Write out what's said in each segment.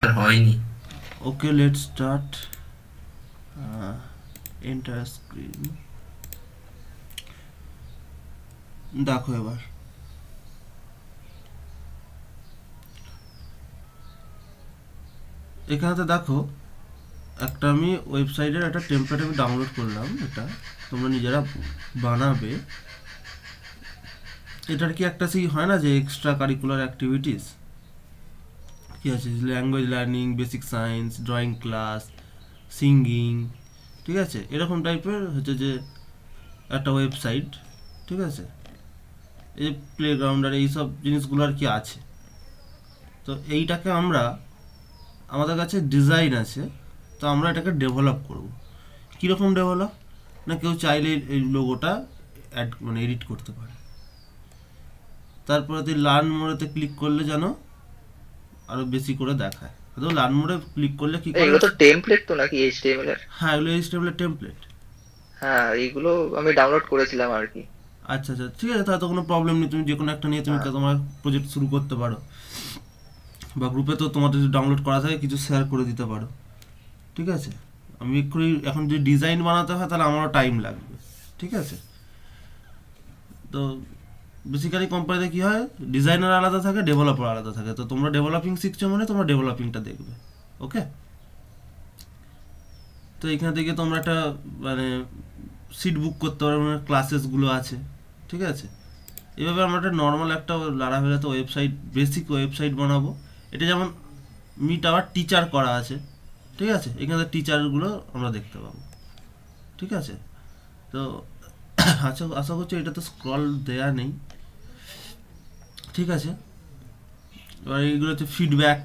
হয়নি। ওকে, let's start. Enter screen. দেখো এবার এখানেতে দেখো একটা আমি ওয়েবসাইটের একটা টেমপ্লেট আমি ডাউনলোড করলাম। এটা তোমরা নিজেরা বানাবে। এটার কি একটা সেই হয় না যে এক্সট্রা কারিকুলার অ্যাক্টিভিটিস কি আছে, language learning, basic science, drawing class, singing, ঠিক আছে, এরকম টাইপের হচ্ছে যে একটা ওয়েবসাইট। ঠিক আছে, এই প্লেগ্রাউন্ড আর এইসব জিনিসগুলো আর কি আছে। তো এইটাকে আমরা, আমাদের কাছে ডিজাইন আছে, তো আমরা এটাকে ডেভেলপ করব। কীরকম ডেভেলপ না, কেউ চাইলে এই লোগোটা অ্যাড মানে এডিট করতে পারে। তারপরে তুই লার্ন মোডেতে ক্লিক করলে যেন আরও বেশি করে দেখায়। তো লার্ন মোডে ক্লিক করলে কি করে? এগুলো তো টেমপ্লেট তো নাকি এইচটিএমএল এর? হ্যাঁ, এগুলো এইচটিএমএল টেমপ্লেট। হ্যাঁ, এইগুলো আমি ডাউনলোড করেছিলাম আর কি। আচ্ছা আচ্ছা, ঠিক আছে, তাহলে তো কোনো প্রবলেম নেই। তুমি যে কোনো একটা নিয়ে তুমি হ্যাঁ। তোমার প্রজেক্ট শুরু করতে পারো, বা গ্রুপে তো তোমাদের যদি ডাউনলোড করা থাকে কিছু শেয়ার করে দিতে পারো। ঠিক আছে, আমি এক্ষুনি এখন যদি ডিজাইন বানাতে হয় তাহলে আমারও টাইম লাগবে। ঠিক আছে, তো বেসিক্যালি কোম্পানিতে কী হয়, ডিজাইনার আলাদা থাকে, ডেভেলপার আলাদা থাকে। তো তোমরা ডেভেলপিং শিখছো মানে তোমরা ডেভেলপিংটা দেখবে। ওকে, তো এখান থেকে তোমরা একটা মানে সিট বুক করতে পারো, মানে ক্লাসেসগুলো আছে। ঠিক আছে, এভাবে আমরা একটা নর্মাল একটা লারাভেলাতে ওয়েবসাইট, বেসিক ওয়েবসাইট বানাবো। এটা যেমন মিট আওয়ার টিচার করা আছে। ঠিক আছে, এখানে টিচারগুলো আমরা দেখতে পাবো। ঠিক আছে, তো আচ্ছা, আশা করছি এটা তো স্ক্রল দেয়া নেই। ঠিক আছে, এবার এইগুলো হচ্ছে ফিডব্যাক।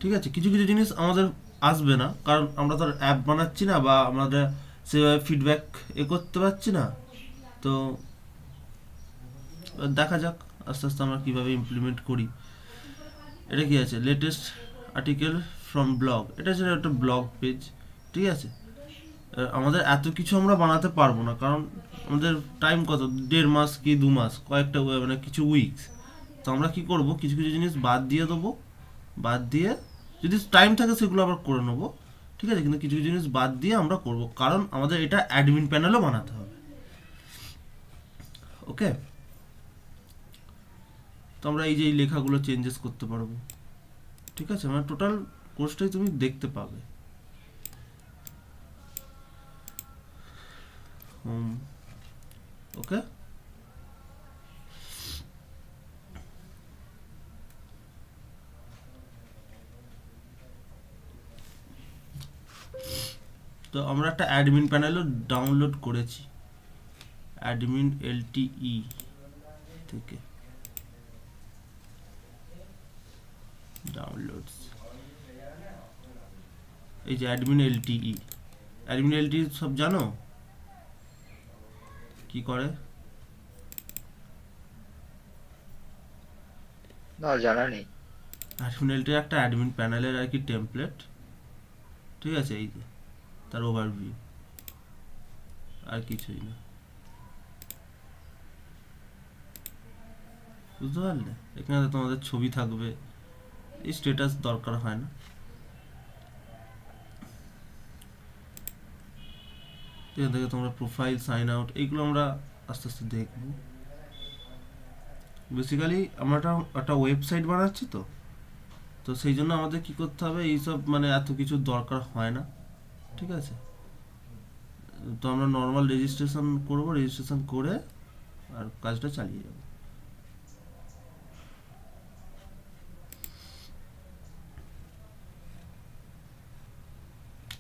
ঠিক আছে, কিছু কিছু জিনিস আমাদের আসবে না, কারণ আমরা তো অ্যাপ বানাচ্ছি না, বা আমাদের সেভাবে ফিডব্যাক করতে পারছি না। তো দেখা যাক আস্তে আস্তে আমরা কীভাবে ইমপ্লিমেন্ট করি। এটা কি আছে, লেটেস্ট আর্টিকেল ফ্রম ব্লগ, এটা হচ্ছে একটা ব্লগ পেজ। ঠিক আছে, আমাদের এত কিছু আমরা বানাতে পারবো না, কারণ আমাদের টাইম কত, 1.5 মাস কি 2 মাস, কয়েকটা মানে কিছু উইকস। তো আমরা কি করব, কিছু কিছু জিনিস বাদ দিয়ে দেবো, বাদ দিয়ে যদি টাইম থাকে সেগুলো আবার করে নেবো। ঠিক আছে, কিন্তু কিছু কিছু জিনিস বাদ দিয়ে আমরা করব, কারণ আমাদের এটা অ্যাডমিন প্যানেলও বানাতে হবে। ওকে, তো আমরা এই যে এই লেখাগুলো চেঞ্জেস করতে পারবো। ঠিক আছে, মানে টোটাল কোর্সটাই তুমি দেখতে পাবে। ওকে, তো আমরা একটা অ্যাডমিন প্যানেলও ডাউনলোড করেছি, অ্যাডমিন এলটিই থেকে ডাউনলোডস। এই যে অ্যাডমিন এলটিই, অ্যাডমিন এলটিই সব জানো কি করে? না, জানা নেই। অ্যাডমিন এলটি একটা অ্যাডমিন প্যানেলের আর কি টেমপ্লেট। ঠিক আছে, এই যে তার ওভারভিউ, আর কিছুই না। বুঝতে পারলে? এখানে তোমাদের ছবি থাকবে, এই স্ট্যাটাস দরকার হয় না। এখান থেকে তোমরা প্রোফাইল, সাইন আউট, এইগুলো আমরা আস্তে আস্তে দেখব। বেসিক্যালি আমরা একটা ওয়েবসাইট বানাচ্ছি, তো তো সেই জন্য আমাদের কি করতে হবে, এইসব মানে এত কিছু দরকার হয় না। ঠিক আছে, তো আমরা নর্মাল রেজিস্ট্রেশন করব, রেজিস্ট্রেশন করে আর কাজটা চালিয়ে যাব।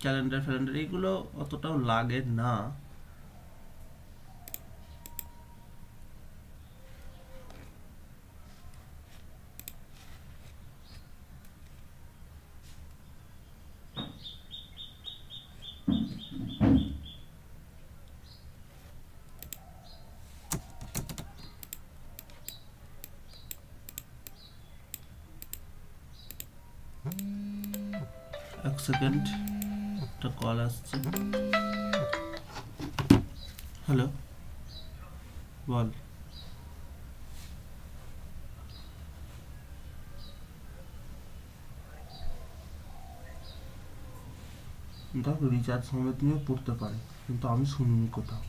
ক্যালেন্ডার ফ্যালেন্ডার এইগুলো অতটাও লাগে না। এক সেকেন্ড, একটা কল আসছে। হ্যালো, বল। দেখো রিচার্জ সমেত নিয়ে পড়তে পারে, কিন্তু আমি শুনিনি কোথাও।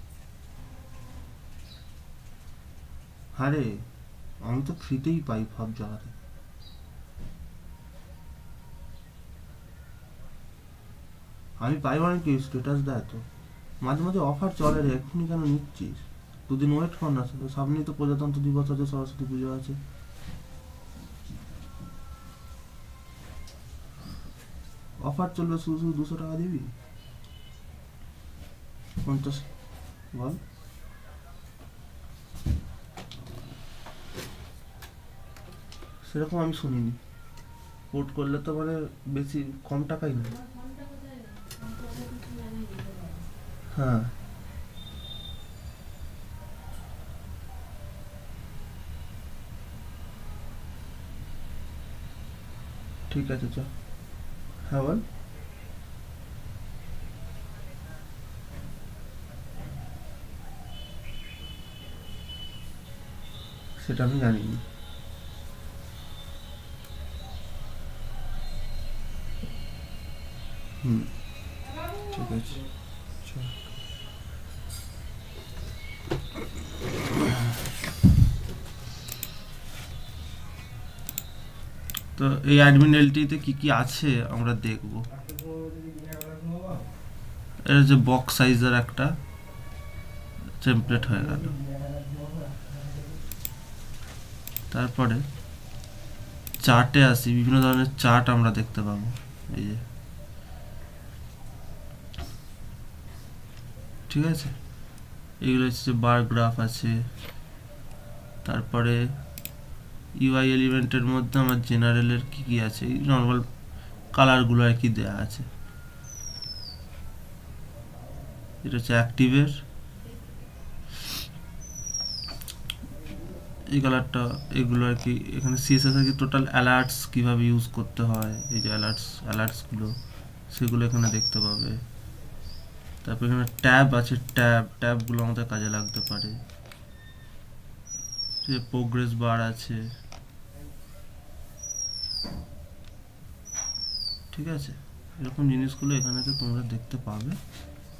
আরে আমি তো ফ্রিতেই পাই সব জায়গাতে। আমি পাই মানে কি, স্ট্যাটাস দেয় তো মাঝে মাঝে। অফার চলে রে, এক্ষুনি কেন নিচ্ছিস? দুদিন ওয়েট কর না, সামনেই তো প্রজাতন্ত্র দিবস আছে, সরস্বতী পুজো আছে। অফার চলবে, শুধু শুধু 200 টাকা দিবি? 50 বল। সেরকম আমি শুনিনি। পোর্ট করলে তো মানে বেশি কম টাকাই না। হ্যাঁ ঠিক আছে, চ। হ্যাঁ বল। সেটা আমি জানি না। হুম, ঠিক আছে, চ। তো এই অ্যাডমিন এলটিতে কি কি আছে আমরা দেখব। এর যে বক্স সাইজের একটা টেমপ্লেট হয়ে গেল। তারপরে চার্টে আসি, বিভিন্ন ধরনের চার্ট আমরা দেখতে পাবো। এই যে, ঠিক আছে, এগুলো হচ্ছে বার গ্রাফ আছে। তারপরে ইউআই এলিমেন্টের মধ্যে আমার জেনারেলের কি কি আছে, এই নর্মাল কালারগুলো আর কি দেওয়া আছে। এটা হচ্ছে অ্যাক্টিভের এই কালারটা, এগুলো আর কি। এখানে সিএসএস আর কি টোটাল অ্যালার্টস কীভাবে ইউজ করতে হয়, এই যে অ্যালার্টসগুলো সেগুলো এখানে দেখতে পাবে। তারপর এখানে ট্যাব আছে, ট্যাবগুলো আমাদের কাজে লাগতে পারে। প্রোগ্রেস বার আছে, ঠিক আছে। এরকম জিনিসগুলো এখানেতে তোমরা দেখতে পাবে।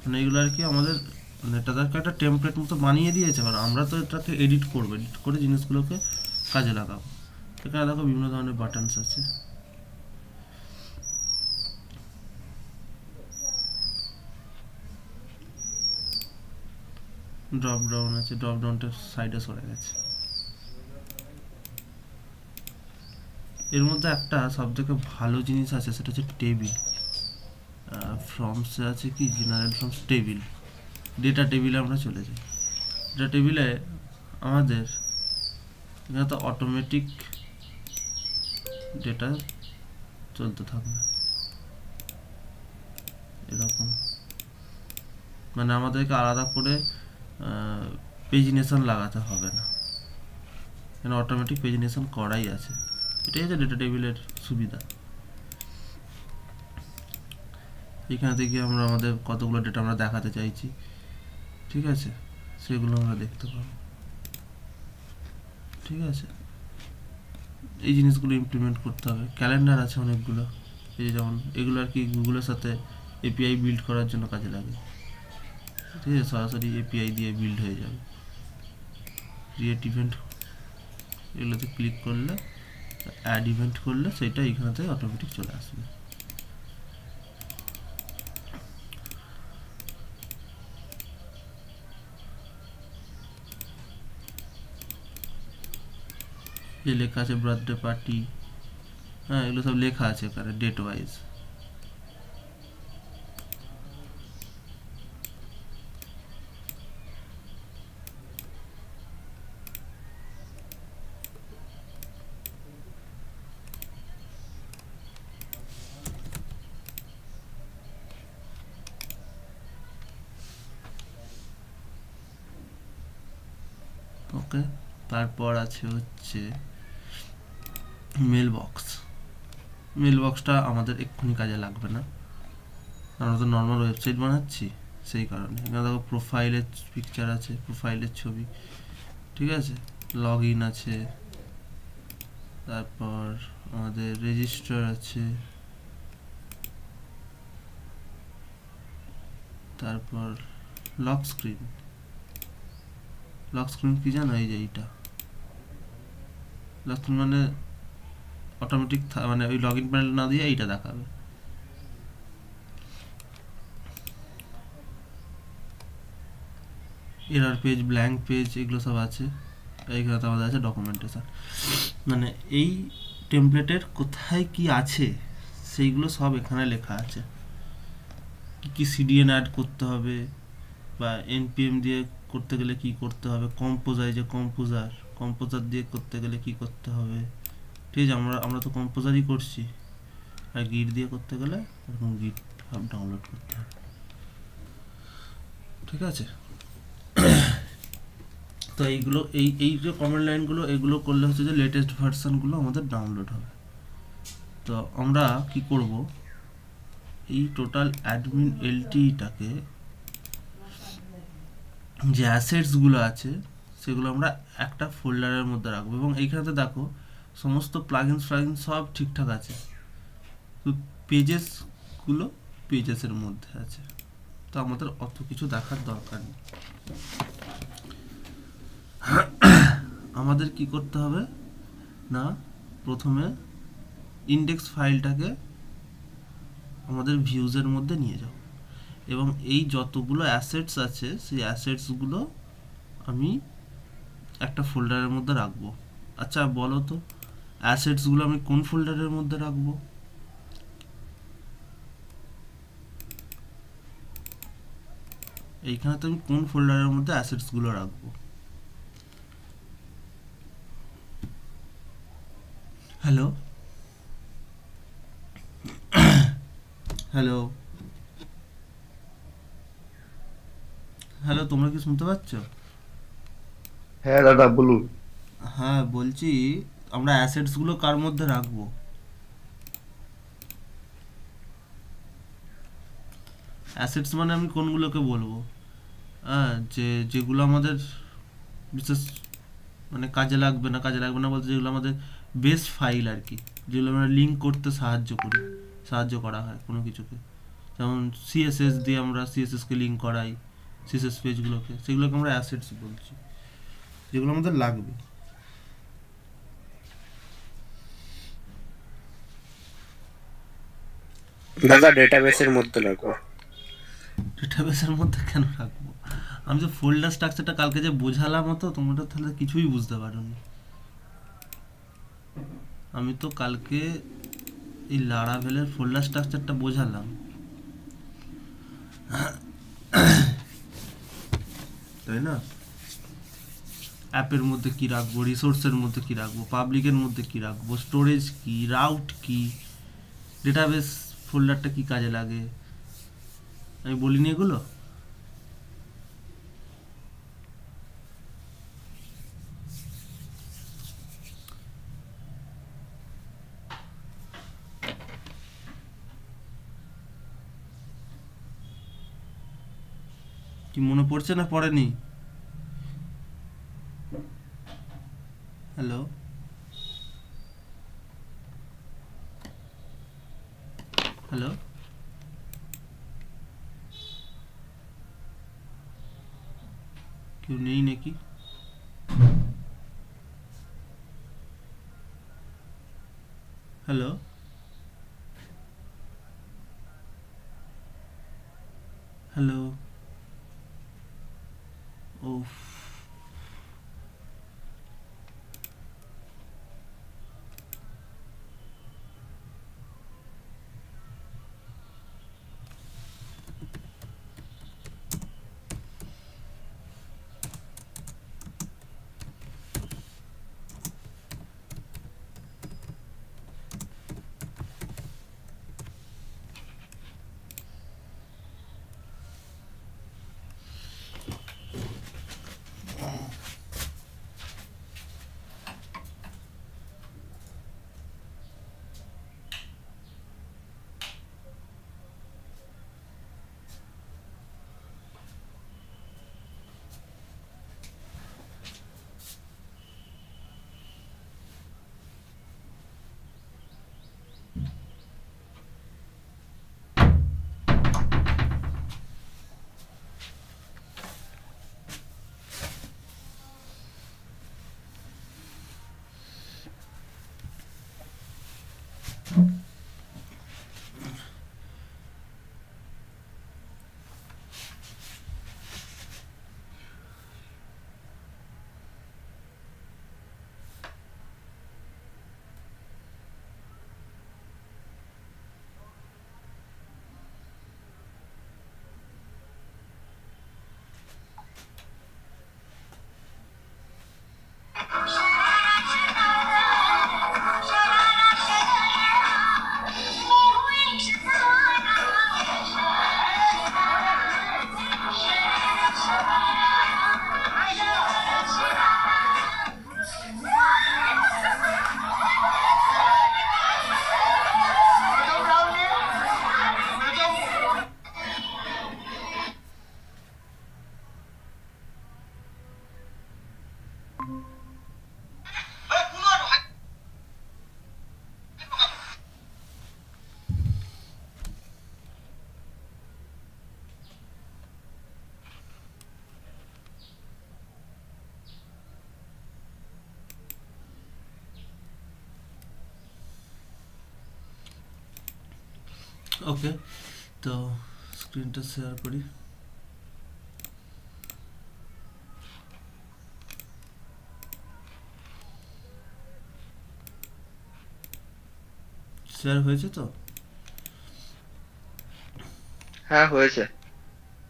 মানে এগুলো আর কি আমাদের, মানে এটাকে একটা টেমপ্লেট মতো বানিয়ে দিয়েছে, এবার আমরা তো এটাকে এডিট করবো, এডিট করে জিনিসগুলোকে কাজে লাগাবো। এখানে দেখো বিভিন্ন ধরনের বাটনস আছে। ড্রপ ডাউন আছে, ড্রপ ডাউনটা সাইডে সরে গেছে। এর মধ্যে একটা সব থেকে ভালো জিনিস আছে, সেটা হচ্ছে টেবিল। ফর্মসে আছে কি জেনারেল ফর্মস, টেবিল, ডেটা টেবিলে আমরা চলে যাই। ডেটা টেবিলে আমাদের এখানে তো অটোমেটিক ডেটা চলতে থাকবে এরকম। মানে আমাদেরকে আলাদা করে পেজিনেশন লাগাতে হবে না, এখানে অটোমেটিক পেজিনেশন করাই আছে। এটাই হচ্ছে ডেটা টেবিলের সুবিধা। এখানে থেকে আমরা আমাদের কতগুলো ডেটা আমরা দেখাতে চাইছি, ঠিক আছে, সেগুলো আমরা দেখতে পাবো। ঠিক আছে, এই জিনিসগুলো ইমপ্লিমেন্ট করতে হবে। ক্যালেন্ডার আছে অনেকগুলো, এই যেমন এগুলো আর কি গুগলের সাথে এপিআই বিল্ড করার জন্য কাজে লাগে। ঠিক আছে, সরাসরি এপিআই দিয়ে বিল্ড হয়ে যাবে। ক্রিয়েট ইভেন্ট, এগুলোতে ক্লিক করলে, অ্যাড ইভেন্ট করলে সেটা এখানে অটোমেটিক চলে আসবে। যে লেখা আছে বার্থডে পার্টি, হ্যাঁ এগুলো সব লেখা আছে এখানে ডেট ওয়াইজ। ওকে, তারপর আছে হচ্ছে মেল বক্স। মেল বক্সটা আমাদের এক্ষুনি কাজে লাগবে না, আমরা তো নর্মাল ওয়েবসাইট বানাচ্ছি, সেই কারণে। এখানে দেখো প্রোফাইলের পিকচার আছে, প্রোফাইলের ছবি, ঠিক আছে, লগ ইন আছে, তারপর আমাদের রেজিস্টার আছে, তারপর লক স্ক্রিন কি জানো? এই যে এইটা লক স্ক্রিন মানে অটোমেটিক মানে ওই লগ ইন প্যানেল না দিয়ে এইটা দেখাবে। এরর পেজ, ব্ল্যাঙ্ক পেজ, এগুলো সব আছে। এইখানে তো আমাদের আছে ডকুমেন্টেশন, মানে এই টেমপ্লেটের কোথায় কি আছে সেইগুলো সব এখানে লেখা আছে। কি কি সিডিএন অ্যাড করতে হবে বা এনপিএম দিয়ে করতে গেলে কি করতে হবে, কম্পোজার দিয়ে করতে গেলে কি করতে হবে। ঠিক আছে, আমরা তো কম্পোজারই করছি, আর গিট দিয়ে করতে গেলে এরকম গিট হাব ডাউনলোড করতে হবে। ঠিক আছে, তো এইগুলো এই যে কমেন্ট লাইনগুলো এগুলো করলে হচ্ছে যে লেটেস্ট ভার্সনগুলো আমাদের ডাউনলোড হবে। তো আমরা কি করব, এই টোটাল অ্যাডমিন এলটিটাকে যে অ্যাসেটসগুলো আছে সেগুলো আমরা একটা ফোল্ডারের মধ্যে রাখবো, এবং এইখানে দেখো সমস্ত প্লাগইনস সব ঠিকঠাক আছে, তো পেজেসগুলো পেজেসের মধ্যে আছে, তো আমাদের অত কিছু দেখার দরকার নেই। আমাদের কি করতে হবে না, প্রথমে ইন্ডেক্স ফাইলটাকে আমাদের ভিউজের মধ্যে নিয়ে যাও, এবং এই যতগুলো অ্যাসেটস আছে সেই অ্যাসেটসগুলো আমি একটা ফোল্ডারের মধ্যে রাখবো। আচ্ছা বলো তো, অ্যাসেটসগুলো আমি কোন ফোল্ডারের মধ্যে রাখবো? এইখানে তো আমি কোন ফোল্ডারের মধ্যে অ্যাসেটসগুলো রাখবো? হ্যালো হ্যালো হ্যালো, তোমরা কি শুনতে পাচ্ছ? হ্যাঁ দাদা বলুন। হ্যাঁ বলছি, আমরা অ্যাসেটসগুলো কার মধ্যে রাখবো? অ্যাসেটস মানে আমি কোনগুলোকে বলবো? হ্যাঁ, যেগুলো আমাদের বিশেষ মানে কাজে লাগবে না বলতে যেগুলো আমাদের বেস ফাইল আর কি, যেগুলো আমরা লিঙ্ক করতে সাহায্য করা হয় কোনো কিছুকে, যেমন সিএসএস দিয়ে আমরা সিএসএসকে লিঙ্ক করাই, সিএসএস পেজগুলোকে, সেগুলোকে আমরা অ্যাসেটস বলছি, যেগুলো আমাদের লাগবে। দাদা ডেটাবেসের মধ্যে রাখবো। ডেটাবেসের মধ্যে কেন রাখবো? আমি যে ফোল্ডার স্ট্রাকচারটা কালকে যে বোঝালাম, তো তোমরা তাহলে কিছুই বুঝতে পারোনি। আমি তো কালকে এই লারাভেলের ফোল্ডার স্ট্রাকচারটা বোঝালাম, তাই না? অ্যাপের মধ্যে কি রাখবো, রিসোর্সের মধ্যে কি রাখবো, পাবলিকের মধ্যে কি রাখবো, স্টোরেজ কি, রাউট কি, ডেটাবেস ফোল্ডারটা কি কাজে লাগে, আমি বলিনি এগুলো? কি মনে পড়ছে না পড়েনি? হ্যালো হ্যালো কেউ নেই নাকি? হ্যালো হ্যালো ও ওকে, তো স্ক্রিনটা শেয়ার করি। শেয়ার হয়েছে তো? হ্যাঁ হয়েছে।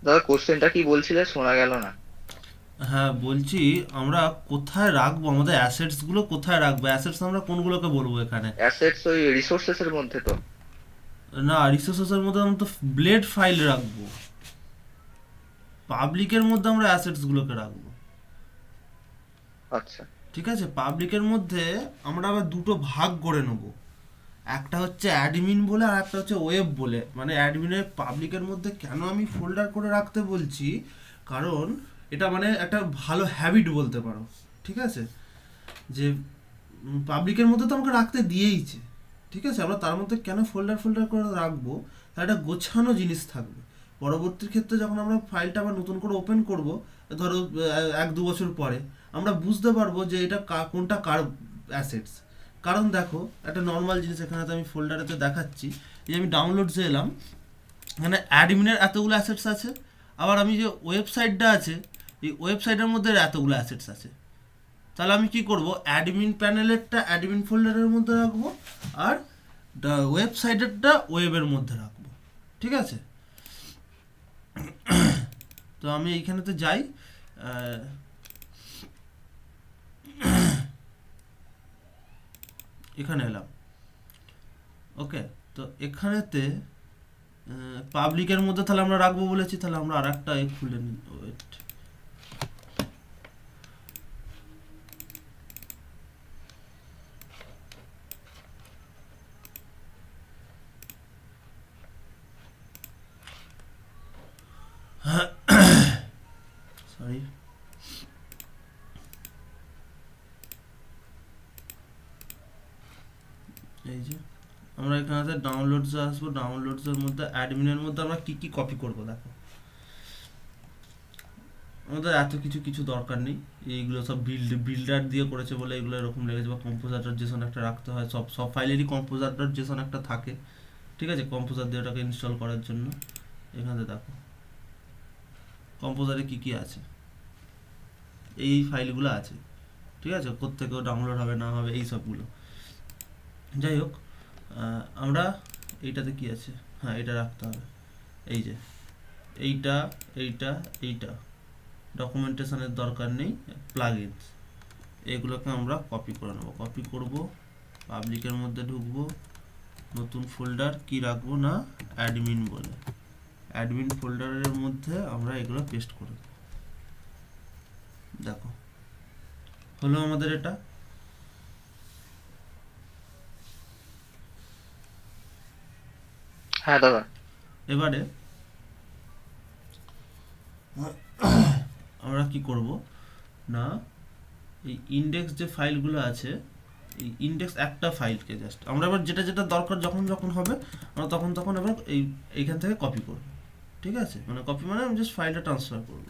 দাদা কোশ্চেনটা কি বলছিলে, শোনা গেল না। হ্যাঁ বলছি, আমরা কোথায় রাখবো আমাদের অ্যাসেটস গুলো, কোথায় রাখবো অ্যাসেটস, আমরা কোনগুলোকে বলবো এখানে? অ্যাসেটস ওই রিসোর্সেস এর মধ্যে তো? না, রিসোর্সের মধ্যে আমরা তো ব্লেড ফাইল রাখবো, পাবলিকের মধ্যে আমরা অ্যাসেটস গুলোকে রাখবো। আচ্ছা ঠিক আছে, পাবলিকের মধ্যে আমরা আবার দুটো ভাগ করে নেব, একটা হচ্ছে অ্যাডমিন বলে আর একটা হচ্ছে ওয়েব বলে। মানে অ্যাডমিনের পাবলিকের মধ্যে কেন আমি ফোল্ডার করে রাখতে বলছি, কারণ এটা মানে একটা ভালো হ্যাবিট বলতে পারো। ঠিক আছে, যে পাবলিকের মধ্যে তো আমাকে রাখতে দিয়েইছে, ঠিক আছে, আমরা তার মধ্যে কেন ফোল্ডার ফোল্ডার করে রাখবো, তার একটা গোছানো জিনিস থাকবে। পরবর্তী ক্ষেত্রে যখন আমরা ফাইলটা আবার নতুন করে ওপেন করব, ধরো 1-2 বছর পরে, আমরা বুঝতে পারবো যে এটা কোনটা কার অ্যাসেটস। কারণ দেখো, একটা নর্মাল জিনিস এখানে তো আমি ফোল্ডারেতে দেখাচ্ছি, যে আমি ডাউনলোডসে এলাম, এখানে অ্যাডমিনের এতগুলো অ্যাসেটস আছে, আবার আমি যে ওয়েবসাইটটা আছে, এই ওয়েবসাইটের মধ্যে এতগুলো অ্যাসেটস আছে। তাহলে আমি কি করব, অ্যাডমিন প্যানেলেরটা অ্যাডমিন ফোল্ডারের মধ্যে রাখবো, আর ওয়েবসাইটেরটা ওয়েবের মধ্যে রাখবো। ঠিক আছে, তো আমি এইখানেতে যাই, এখানে এলাম। ওকে, তো এখানেতে পাবলিকের মধ্যে তাহলে আমরা রাখবো বলেছি, তাহলে আমরা আর একটা খুলে নিই। ওয়েট, সরি, এই যে আমরা এখানে ডাউনলোডসে আসবো, ডাউনলোডসের মধ্যে অ্যাডমিনের মধ্যে আমরা কি কি কপি করব। দেখো, আমাদের এত কিছু দরকার নেই, এইগুলো সব বিল্ডার দিয়ে করেছে বলে এগুলো এরকম লেগেছে, বা কম্পোজার ডট জেসন একটা রাখতে হয়, সব ফাইলেরই কম্পোজার ডট জেসন একটা থাকে। ঠিক আছে, কম্পোজার দিয়ে ওটাকে ইনস্টল করার জন্য এখানে দেখো কম্পোজারে কি কি আছে, এই ফাইলগুলো আছে। ঠিক আছে, কোত্থেকেও ডাউনলোড হবে না হবে এই সবগুলো। যাই হোক, আমরা এইটাতে কি আছে, হ্যাঁ এটা রাখতে হবে। এই যে এইটা এইটা এইটা ডকুমেন্টেশনের দরকার নেই, প্লাগইনস, এগুলোকে আমরা কপি করে নেব। কপি করব, পাবলিকের মধ্যে ঢুকবো, নতুন ফোল্ডার কি রাখবো না, অ্যাডমিন বলে, অ্যাডমিন ফোল্ডারের মধ্যে আমরা এগুলো পেস্ট করে দেব। দেখো হলো আমাদের এটা। হ্যাঁ দাদা। এবারে আমরা কি করব না, এই ইন্ডেক্স যে ফাইলগুলো আছে, এই ইন্ডেক্স একটা ফাইলকে জাস্ট আমরা এবার যেটা যেটা দরকার যখন যখন হবে আমরা তখন এবার এইখান থেকে কপি করব। ঠিক আছে, মানে কপি মানে আমি জাস্ট ফাইলটা ট্রান্সফার করব।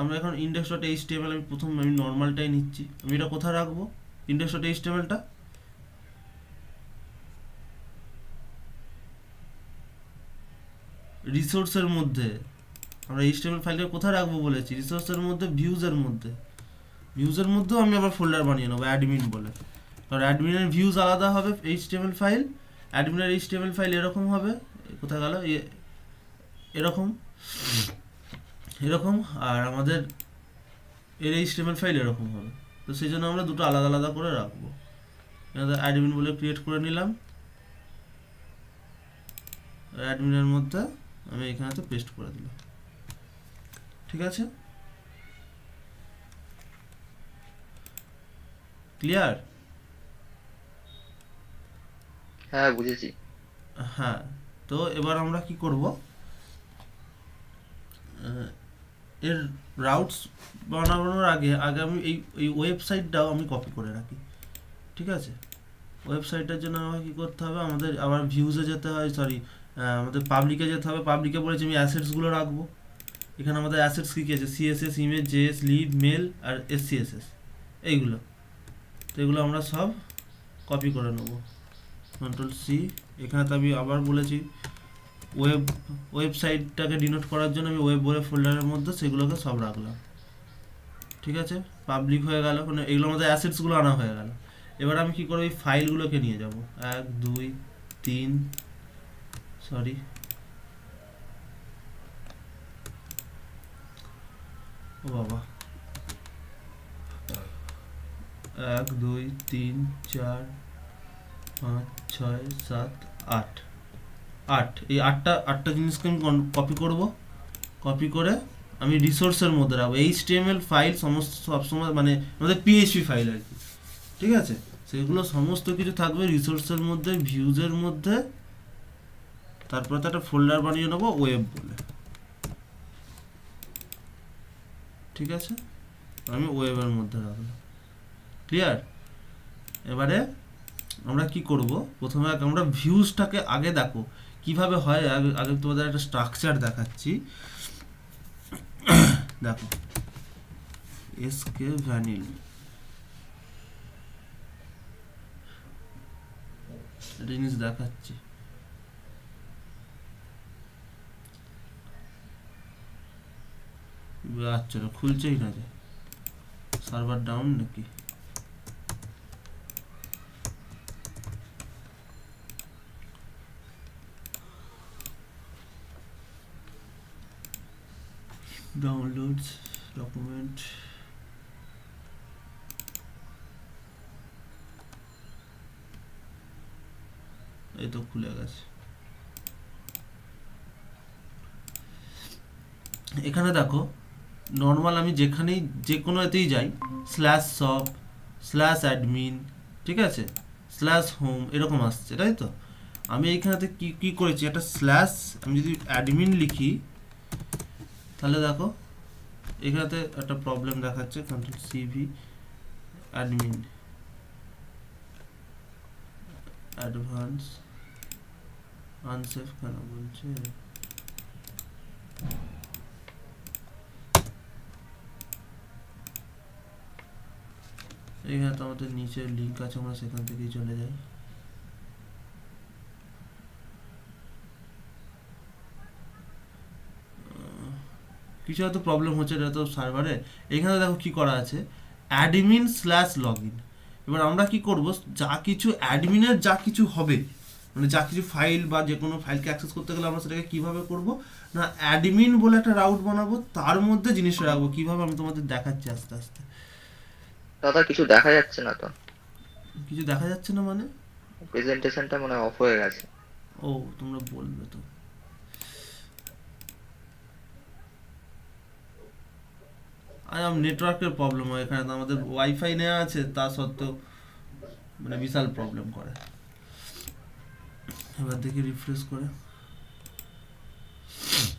আমরা এখন index dot html আমি নর্মালটাই নিচ্ছি। আমি এটা কোথায় রাখবো, index dot htmlটা রিসোর্সের মধ্যে। আমরা html ফাইলকে কোথায় রাখবো বলেছি, রিসোর্সের মধ্যে, ভিউজের মধ্যে। ভিউজের মধ্যেও আমি আবার ফোল্ডার বানিয়ে নেবো অ্যাডমিন বলে, কারণ অ্যাডমিনের ভিউজ আলাদা হবে html ফাইল, অ্যাডমিনের html ফাইল এরকম হবে, কোথায় গেল এরকম এরকম, আর আমাদের এর html ফাইল এরকম হবে। তো সেই জন্য আমরা দুটো আলাদা আলাদা করে রাখবো। অ্যাডমিন বলে ক্রিয়েট করে নিলাম, অ্যাডমিনের মধ্যে আমি এখানেতে পেস্ট করে দিলাম। ঠিক আছে, ক্লিয়ার? হ্যাঁ বুঝেছি। হ্যাঁ, তো এবার আমরা কি করব, এর রাউটস বানানোর আগে আমি এই ওয়েবসাইটটাও আমি কপি করে রাখি। ঠিক আছে, ওয়েবসাইটের জন্য আমাকে কী করতে হবে, আমাদের আবার ভিউজে যেতে হয়, সরি আমাদের পাবলিকে যেতে হবে। পাবলিকে বলেছি আমি অ্যাসেটসগুলো রাখবো। এখানে আমাদের অ্যাসেটস কী কী আছে, CSS, image, JS, lib, mail আর এসসিএসএস, এইগুলো। তো এগুলো আমরা সব কপি করে নেব, কন্ট্রোল সি। এখানে তো আমি আবার বলেছি ওয়েবসাইটটাকে ডিনোট করার জন্য আমি ওয়েব বলে ফোল্ডারের মধ্যে সেগুলোকে সব রাখলাম। ঠিক আছে, পাবলিক হয়ে গেল, মানে এগুলোর মধ্যে অ্যাসেটসগুলো আনা হয়ে গেল। এবার আমি কি করবো, এই ফাইলগুলোকে নিয়ে যাব 1 2 3 সরি ও বাবা 1 2 3 4 5 6 7 8 এই আটটা জিনিসকে আমি কপি করব। কপি করে আমি রিসোর্সের মধ্যে রাখবো। HTML ফাইল সমস্ত সবসময় মানে আমাদের PHP ফাইল আর কি, ঠিক আছে, সেগুলো সমস্ত কিছু থাকবে রিসোর্সের মধ্যে, ভিউজের মধ্যে। তারপরে তো একটা ফোল্ডার বানিয়ে নেবো ওয়েব বলে, ঠিক আছে, আমি ওয়েবের মধ্যে রাখলাম। ক্লিয়ার? এবারে আমরা কি করব, প্রথমে আমরা ভিউজটাকে আগে দেখো কিভাবে হয়। আগে তোমাদের একটা স্ট্রাকচার দেখাচ্ছি। দেখো এসকে ভ্যানিল, একটা জিনিস দেখাচ্ছি। আচ্ছা খুলছেই না, যে সার্ভার ডাউন নাকি? ডাউনলোডস ডকুমেন্ট, এই তো খুলে গেছে। এখানে দেখো নর্মাল আমি যেখানেই যে কোনো এতেই যাই /shop /admin, ঠিক আছে, /home এরকম আসছে, তাই তো। আমি এইখানেতে কি করেছি, একটা স্ল্যাশ, আমি যদি অ্যাডমিন লিখি তাহলে দেখো এখানেতে একটা প্রবলেম দেখাচ্ছে, Ctrl+CV অ্যাডমিন অ্যাডভান্স আনসেফ কেন বলছে। এখানে তো আমাদের নিচে লিঙ্ক আছে, আমরা সেখান থেকেই চলে যাই। কিছু হয়তো প্রবলেম হচ্ছে, এটা তো সার্ভারে। এখানে দেখো কি করা আছে, admin/login। এবার আমরা কি করব, যা কিছু অ্যাডমিনের যা কিছু হবে, মানে যা কিছু ফাইল বা যে কোনো ফাইলকে অ্যাক্সেস করতে গেলে আমরা সেটাকে কিভাবে করব না, অ্যাডমিন বলে একটা রাউট বানাবো, তার মধ্যে জিনিসটা রাখবো। কিভাবে আমি তোমাদের দেখাচ্ছি আস্তে আস্তে। দাদা কিছু দেখা যাচ্ছে না তো, কিছু দেখা যাচ্ছে না মানে? প্রেজেন্টেশনটা মনে হয় অফ হয়ে গেছে। ও তোমরা বলবে তো। নেটওয়ার্কের প্রবলেম হয় এখানে, তো আমাদের ওয়াইফাই নেওয়া আছে, তা সত্ত্বেও মানে বিশাল প্রবলেম করে। এবার দেখি রিফ্রেশ করে,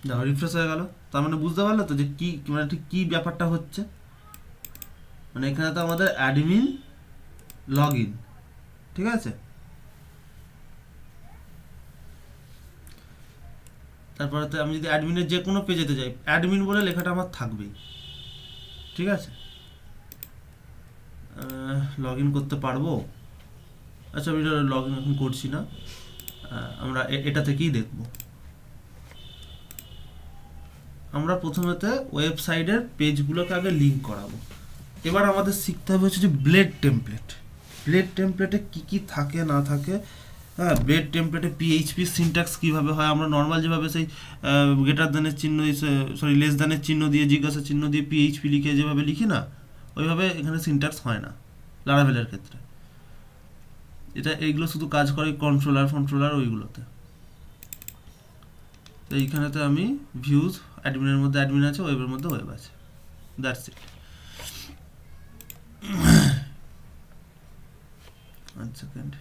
দেখো রিফ্রেশ হয়ে গেল। তার মানে বুঝতে পারলে তো যে কি মানে ঠিক কি ব্যাপারটা হচ্ছে। মানে এখানে তো আমাদের অ্যাডমিন লগইন, ঠিক আছে। তারপরে তো আমি যদি অ্যাডমিনের যে কোনো পেজেতে যাই, অ্যাডমিন বলে লেখাটা আমার থাকবেই, ঠিক আছে। লগ ইন করতে পারবো? আচ্ছা আমি লগ ইন এখন করছি না, আমরা এটা থেকেই দেখব। আমরা প্রথমেতে ওয়েবসাইটের পেজগুলোকে আগে লিঙ্ক করাবো। এবার আমাদের শিখতে হবে হচ্ছে যে ব্লেড টেমপ্লেট। ব্লেড টেমপ্লেটে কী থাকে না থাকে, হ্যাঁ, ব্লেড টেমপ্লেটে PHP সিনট্যাক্স কীভাবে হয়। আমরা নর্মাল যেভাবে সেই গ্রেটার দ্যানের চিহ্ন, সরি লেস দ্যানের চিহ্ন দিয়ে, জিজ্ঞাসা চিহ্ন দিয়ে PHP লিখে যেভাবে লিখি না, ওইভাবে এখানে সিনট্যাক্স হয় না লারাভেলের ক্ষেত্রে। এইগুলো শুধু কাজ করে কন্ট্রোলার ওইগুলোতে। তো এইখানেতে আমি ভিউজ, অ্যাডমিনের মধ্যে অ্যাডমিন আছে, ওয়েবের মধ্যে ওয়েব আছে, দ্যাটস ইট। One second.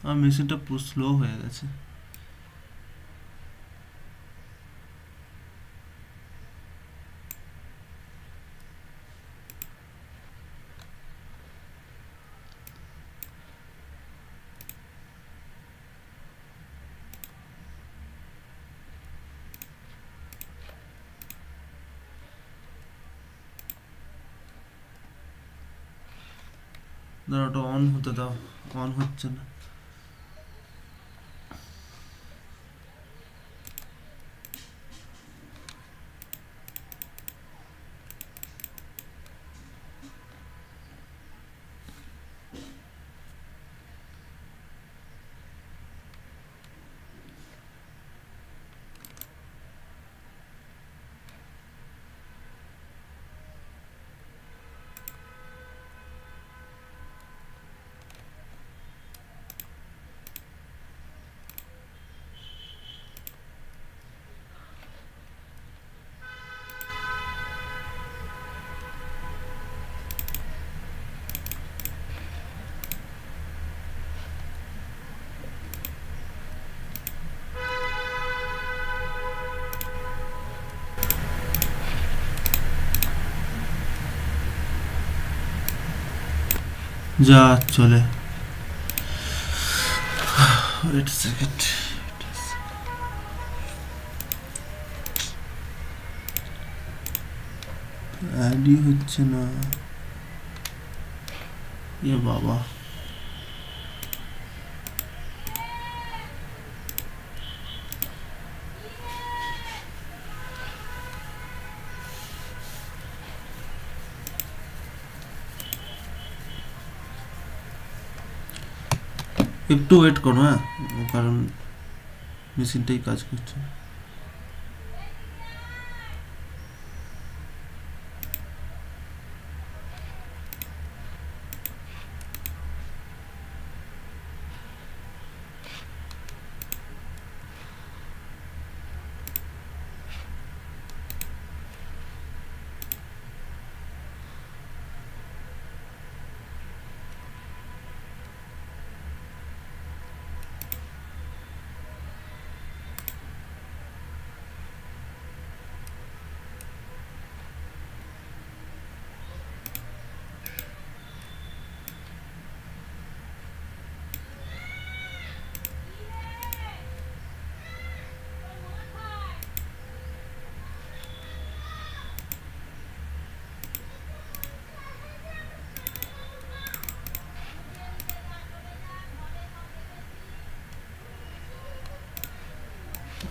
আমার মেশিনটা পুরো স্লো হয়ে গেছে। দাঁড়া, ওটা অন হতে দাও, অন হচ্ছে না। যা চলে, ওয়েট সেকেন্ড, অ্যাডই হচ্ছে না। এ বাবা, একটু ওয়েট করো, হ্যাঁ, কারণ মেশিনটাই কাজ করছে।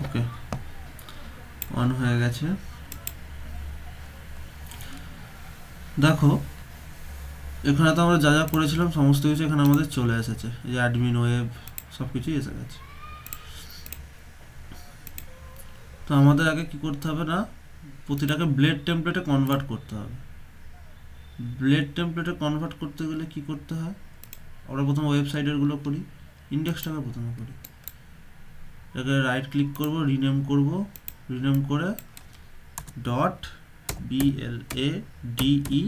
ওকে, অন হয়ে গেছে। দেখো, এখানে তো আমরা যা যা করেছিলাম সমস্ত কিছু এখানে আমাদের চলে এসেছে, এই যে অ্যাডমিন ওয়েব সব কিছুই এসে গেছে। তো আমাদের আগে কি করতে হবে না, প্রতিটাকে ব্লেড টেমপ্লেটে কনভার্ট করতে হবে। ব্লেড টেমপ্লেটে কনভার্ট করতে গেলে কি করতে হয়, আমরা প্রথমে ওয়েবসাইটেরগুলো করি, ইন্ডেক্সটাকে প্রথমে করি। এটাকে রাইট ক্লিক করব, রিনেম করব, রিনেম করে ডট BLADE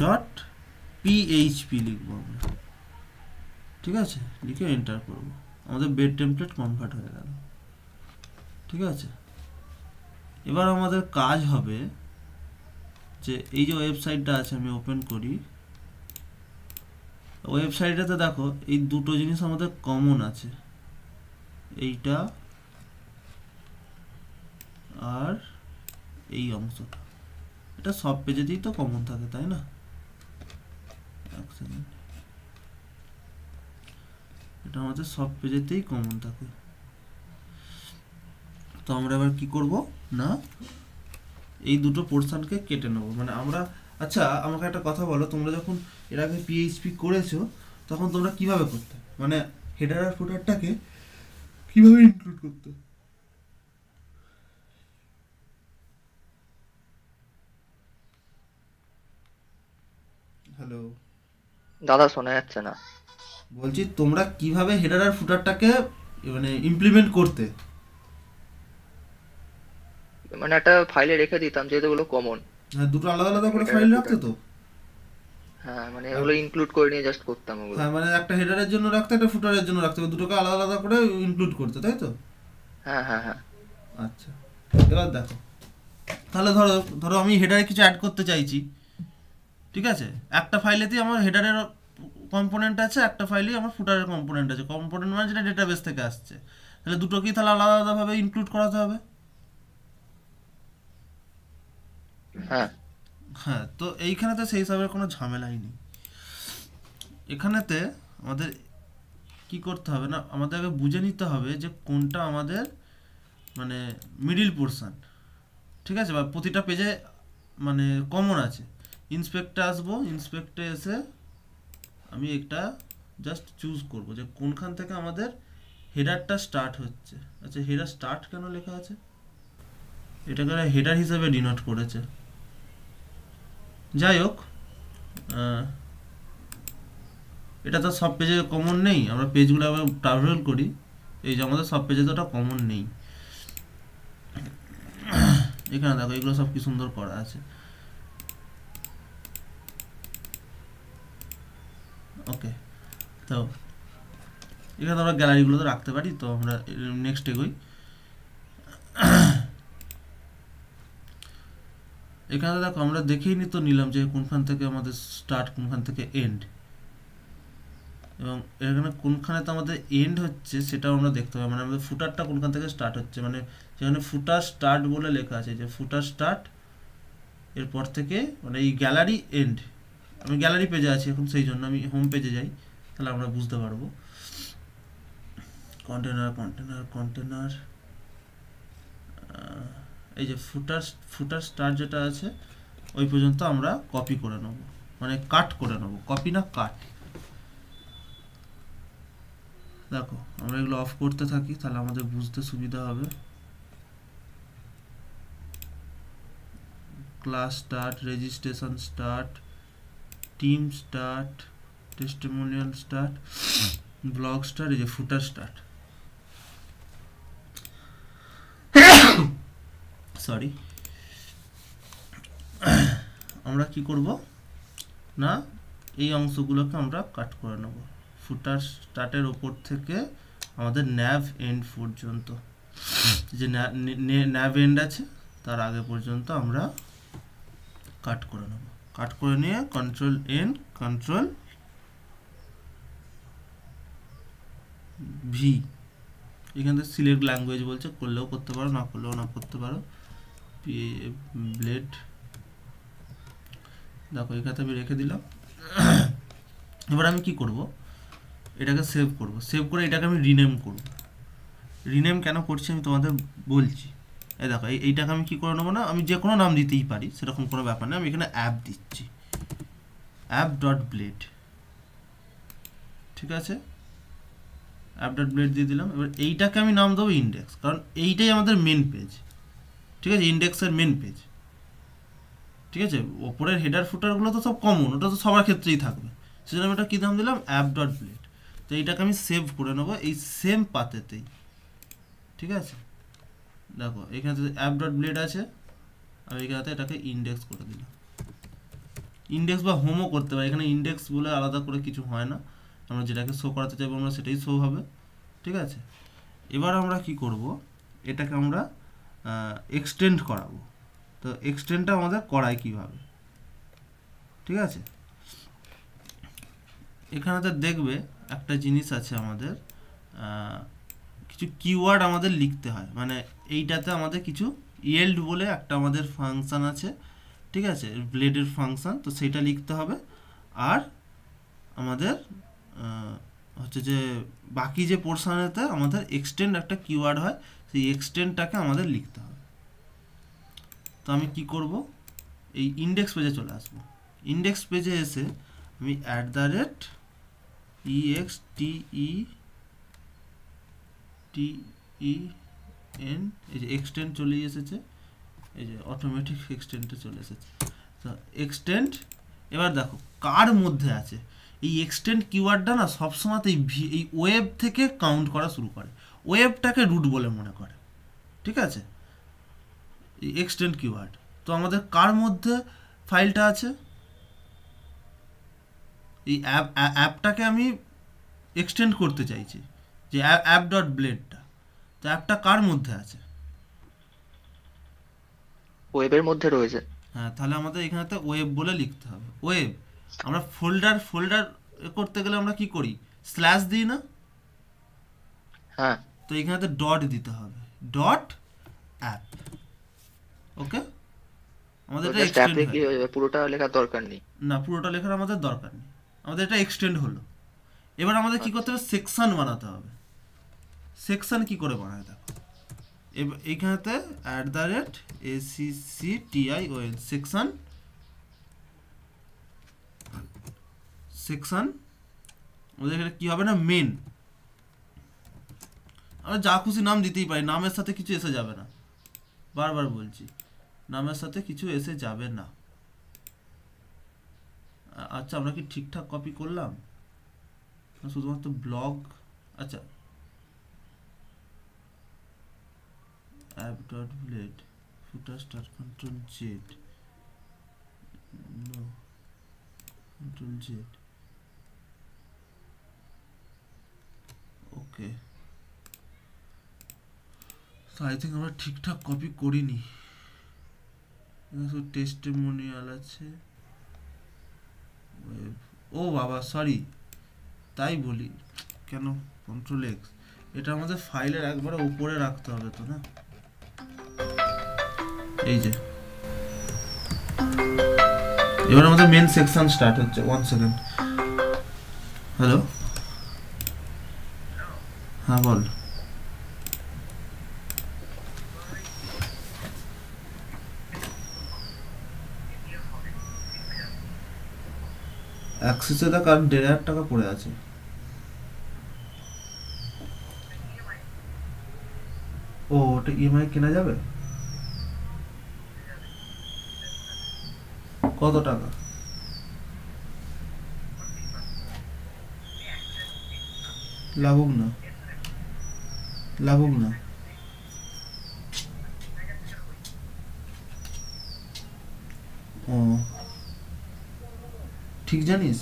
ডট PHP লিখবো আমরা, ঠিক আছে, লিখে এন্টার করব। আমাদের বেড টেমপ্লেট কনভার্ট হয়ে গেল, ঠিক আছে। এবার আমাদের কাজ হবে যে এই যে ওয়েবসাইটটা আছে, আমি ওপেন করি, ওয়েবসাইটেতে দেখো এই দুটো জিনিস আমাদের কমন আছে, এইটা আর এই অংশটা। এটা সব পেজেতেই তো কমন থাকে, তাই না? এক সেকেন্ড, এটা আমাদের সব পেজেতেই কমন থাকে। তো আমরা এবার কি করব না, এই দুটো পোর্শনকে কেটে নেব, মানে আমরা, আচ্ছা আমাকে একটা কথা বলো, তোমরা যখন এর আগে PHP করেছো তখন তোমরা কিভাবে করতে, মানে হেডার আর ফুটারটাকে কিভাবে ইনক্লুড করতে? হ্যালো দাদা শোনা যাচ্ছে না। বলছি, তোমরা কিভাবে হেডার আর ফুটারটাকে মানে ইমপ্লিমেন্ট করতে? মানে একটা ফাইলে রেখে দিতাম, যেহেতু ওগুলো কমন। হ্যাঁ, দুটো আলাদা আলাদা করে ফাইল রাখতে তো। হ্যাঁ মানে ওগুলো ইনক্লুড করে নিয়ে জাস্ট করতাম ওগুলো। হ্যাঁ মানে একটা হেডারের জন্য রাখতে, একটা ফুটারের জন্য রাখতে হবে, দুটোকে আলাদা আলাদা করে ইনক্লুড করতে, তাই তো? হ্যাঁ হ্যাঁ হ্যাঁ আচ্ছা, এবার দেখো, তাহলে ধরো ধরো আমি হেডারে কিছু অ্যাড করতে চাইছি, ঠিক আছে? একটা ফাইলেতেই আমার হেডারের কম্পোনেন্ট আছে, একটা ফাইলেই আমার ফুটারের কম্পোনেন্ট আছে। কম্পোনেন্ট মানে যেটা ডেটাবেস থেকে আসছে, তাহলে দুটোকেই তাহলে আলাদা আলাদাভাবে ইনক্লুড করাতে হবে। হ্যাঁ হ্যাঁ, তো এইখানেতে সেই হিসাবের কোনো ঝামেলাই নেই। এখানেতে আমাদের কি করতে হবে না, আমাদের আগে বুঝে নিতে হবে যে কোনটা আমাদের মানে মিডিল পোর্শন, ঠিক আছে? বা প্রতিটা পেজে মানে কমন আছে। ইন্সপেক্টে আসবো, ইন্সপেক্টে এসে আমি একটা জাস্ট চুজ করব যে কোনখান থেকে আমাদের হেডারটা স্টার্ট হচ্ছে। আচ্ছা, হেডার স্টার্ট কেন লেখা আছে? এটাকে হেডার হিসেবে ডিনোট করেছে। যাই হোক, এটা তো সব পেজে কমন নেই, আমরা পেজগুলো আবার ট্রাভেল করি, এই যে আমাদের সব পেজে তো ওটা কমন নেই। এখানে দেখো এগুলো সব কি সুন্দর করা আছে। ওকে, তো এখানে আমরা গ্যালারিগুলো তো রাখতে পারি, তো আমরা নেক্সট এগোই। এখানে দেখো আমরা দেখেই নি তো নিলাম যে কোনখান থেকে আমাদের স্টার্ট, কোনখান থেকে এন্ড, এবং এখানে কোনখানে তো আমাদের এন্ড হচ্ছে সেটাও আমরা দেখতে হবে। মানে আমাদের ফুটারটা কোনখান থেকে স্টার্ট হচ্ছে, মানে যেখানে ফুটার স্টার্ট বলে লেখা আছে যে ফুটার স্টার্ট, এরপর থেকে মানে এই গ্যালারি এন্ড। আমি গ্যালারি পেজে আছি এখন, সেই জন্য আমি হোম পেজে যাই, তাহলে আমরা বুঝতে পারবো। কন্টেনার কন্টেনার কন্টেনার, এই যে ফুটার স্টার্ট যেটা আছে ওই পর্যন্ত আমরা কপি করে নেব, মানে কাট করে নেব, কপি না কাট। দেখো আমরা এগুলো অফ করতে থাকি, তাহলে আমাদের বুঝতে সুবিধা হবে। Class start, registration start, team start, testimonial start, blog start, এই যে ফুটার স্টার্ট। সরি, আমরা কি করব না, এই অংশগুলোকে আমরা কাট করে নেব। ফুটার স্টার্টের ওপর থেকে আমাদের ন্যাভ এন্ড পর্যন্ত, যে ন্যাভ এন্ড আছে তার আগে পর্যন্ত আমরা কাট করে নেব। কাট করে নিয়ে কন্ট্রোল এন, কন্ট্রোল ভি, এখান থেকে সিলেক্ট ল্যাঙ্গুয়েজ বলছে, করলেও করতে পারো, না করলেও না করতে পারো। ব্লেড, দেখো এখানে আমি রেখে দিলাম। এবার আমি কি করব, এটাকে সেভ করব, সেভ করে এটাকে আমি রিনেম করব। রিনেম কেন করছি আমি তোমাদের বলছি। এই দেখো এইটাকে আমি কি করে নেবো না, আমি যে কোনো নাম দিতেই পারি, সেরকম কোনো ব্যাপার নেই। আমি এখানে অ্যাপ দিচ্ছি, অ্যাপ ডট ব্লেড, ঠিক আছে? অ্যাপ ডট ব্লেড দিয়ে দিলাম। এবার এইটাকে আমি নাম দেবো ইন্ডেক্স, কারণ এইটাই আমাদের মেন পেজ, ঠিক আছে? ইন্ডেক্সের মেন পেজ, ঠিক আছে? ওপরের হেডার ফুটারগুলো তো সব কমন, ওটা তো সবার ক্ষেত্রেই থাকবে, সেজন্য আমি এটা কী নাম দিলাম, অ্যাপ ডট ব্লেড। তো এইটাকে আমি সেভ করে নেবো এই সেম পাতেতেই, ঠিক আছে? দেখো এখানে অ্যাপ ডট ব্লেড আছে, আর এখানে এটাকে ইন্ডেক্স করে দিলাম। ইন্ডেক্স বা হোমও করতে পারি, এখানে ইন্ডেক্স বলে আলাদা করে কিছু হয় না, আমরা যেটাকে শো করাতে চাইবো আমরা সেটাই শো হবে, ঠিক আছে? এবার আমরা কি করব, এটাকে আমরা এক্সটেন্ড করাবো। তো এক্সটেন্ডটা আমাদের করাই কিভাবে, ঠিক আছে? এখানেতে দেখবে একটা জিনিস আছে আমাদের, কিছু কিওয়ার্ড আমাদের লিখতে হয়। মানে এইটাতে আমাদের কিছু ইয়েল্ড বলে একটা আমাদের ফাংশন আছে, ঠিক আছে? ব্লেডের ফাংশন, তো সেইটা লিখতে হবে। আর আমাদের হচ্ছে যে বাকি যে পোর্শনেতে আমাদের এক্সটেন্ড একটা কিওয়ার্ড হয়, সেই এক্সটেন্ডটাকে আমাদের লিখতে হবে। তো আমি কি করব, এই ইন্ডেক্স পেজে চলে আসব। ইন্ডেক্স পেজে এসে আমি EXTEN, এই যে এক্সটেন্ড চলে এসেছে, এই যে অটোমেটিক এক্সটেন্ডে চলে এসেছে। তো এক্সটেন্ড, এবার দেখো কার মধ্যে আছে। এই এক্সটেন্ড কিওয়ার্ডটা না সবসময় এই ওয়েব থেকে কাউন্ট করা শুরু করে, ওয়েবটাকে রুট বলে মনে করে, ঠিক আছে? এই এক্সটেন্ড কিওয়ার্ড, তো আমাদের কার মধ্যে ফাইলটা আছে, এই অ্যাপটাকে আমি এক্সটেন্ড করতে চাইছি, যে অ্যাপ ডট ব্লেডটা। তো অ্যাপটা কার মধ্যে আছে? ওয়েবের মধ্যে রয়েছে। হ্যাঁ, তাহলে আমাদের এখানেতে ওয়েব বলে লিখতে হবে। ওয়েব, আমরা ফোল্ডার করতে গেলে আমরা কি করি? স্ল্যাশ দিই না? হ্যাঁ, তো এখানেতে ডট দিতে হবে, ডট অ্যাপ। ওকে, আমাদের এটা এক্সটেন্ড অ্যাপে কি হয়। হয়ে যাবে, পুরোটা লেখার দরকার নেই। না, পুরোটা লেখার আমাদের দরকার নেই, আমাদের এটা এক্সটেন্ড হলো। এবার আমাদের কি করতে হবে? সেকশন বানাতে হবে। সেকশন কি করে বানায় দেখো, এইখানেতে @ACCTION সেকশন। সেকশন আমাদের এখানে কি হবে না, মেন। আমরা যা খুশি নাম দিতেই পারি, নামের সাথে কিছু এসে যাবে না, বারবার বলছি, নামের সাথে কিছু এসে যাবে না। আচ্ছা, আমরা কি ঠিকঠাক কপি করলাম? শুধুমাত্র ব্লগ। আচ্ছা, app.blade footer start control z, no, control z, okay. So I think আমরা ঠিকঠাক কপি করিনি, টেস্টিমোনিয়াল আছে। ও বাবা, সরি, তাই বলি কেন, কন্ট্রোল এক্স। এটা আমাদের ফাইলের একবারে উপরে রাখতে হবে তো, না? এই যে এবার আমাদের মেন সেকশন স্টার্ট হচ্ছে। 1 সেকেন্ড। হ্যালো, হ্যাঁ বল। অ্যাক্সেসে দেখ আর 1,500 টাকা পড়ে আছে। ও, ওটা ইএমআই কেনা যাবে? কত টাকা? লাগুক না, লাগুক না। ও, ঠিক জানিস?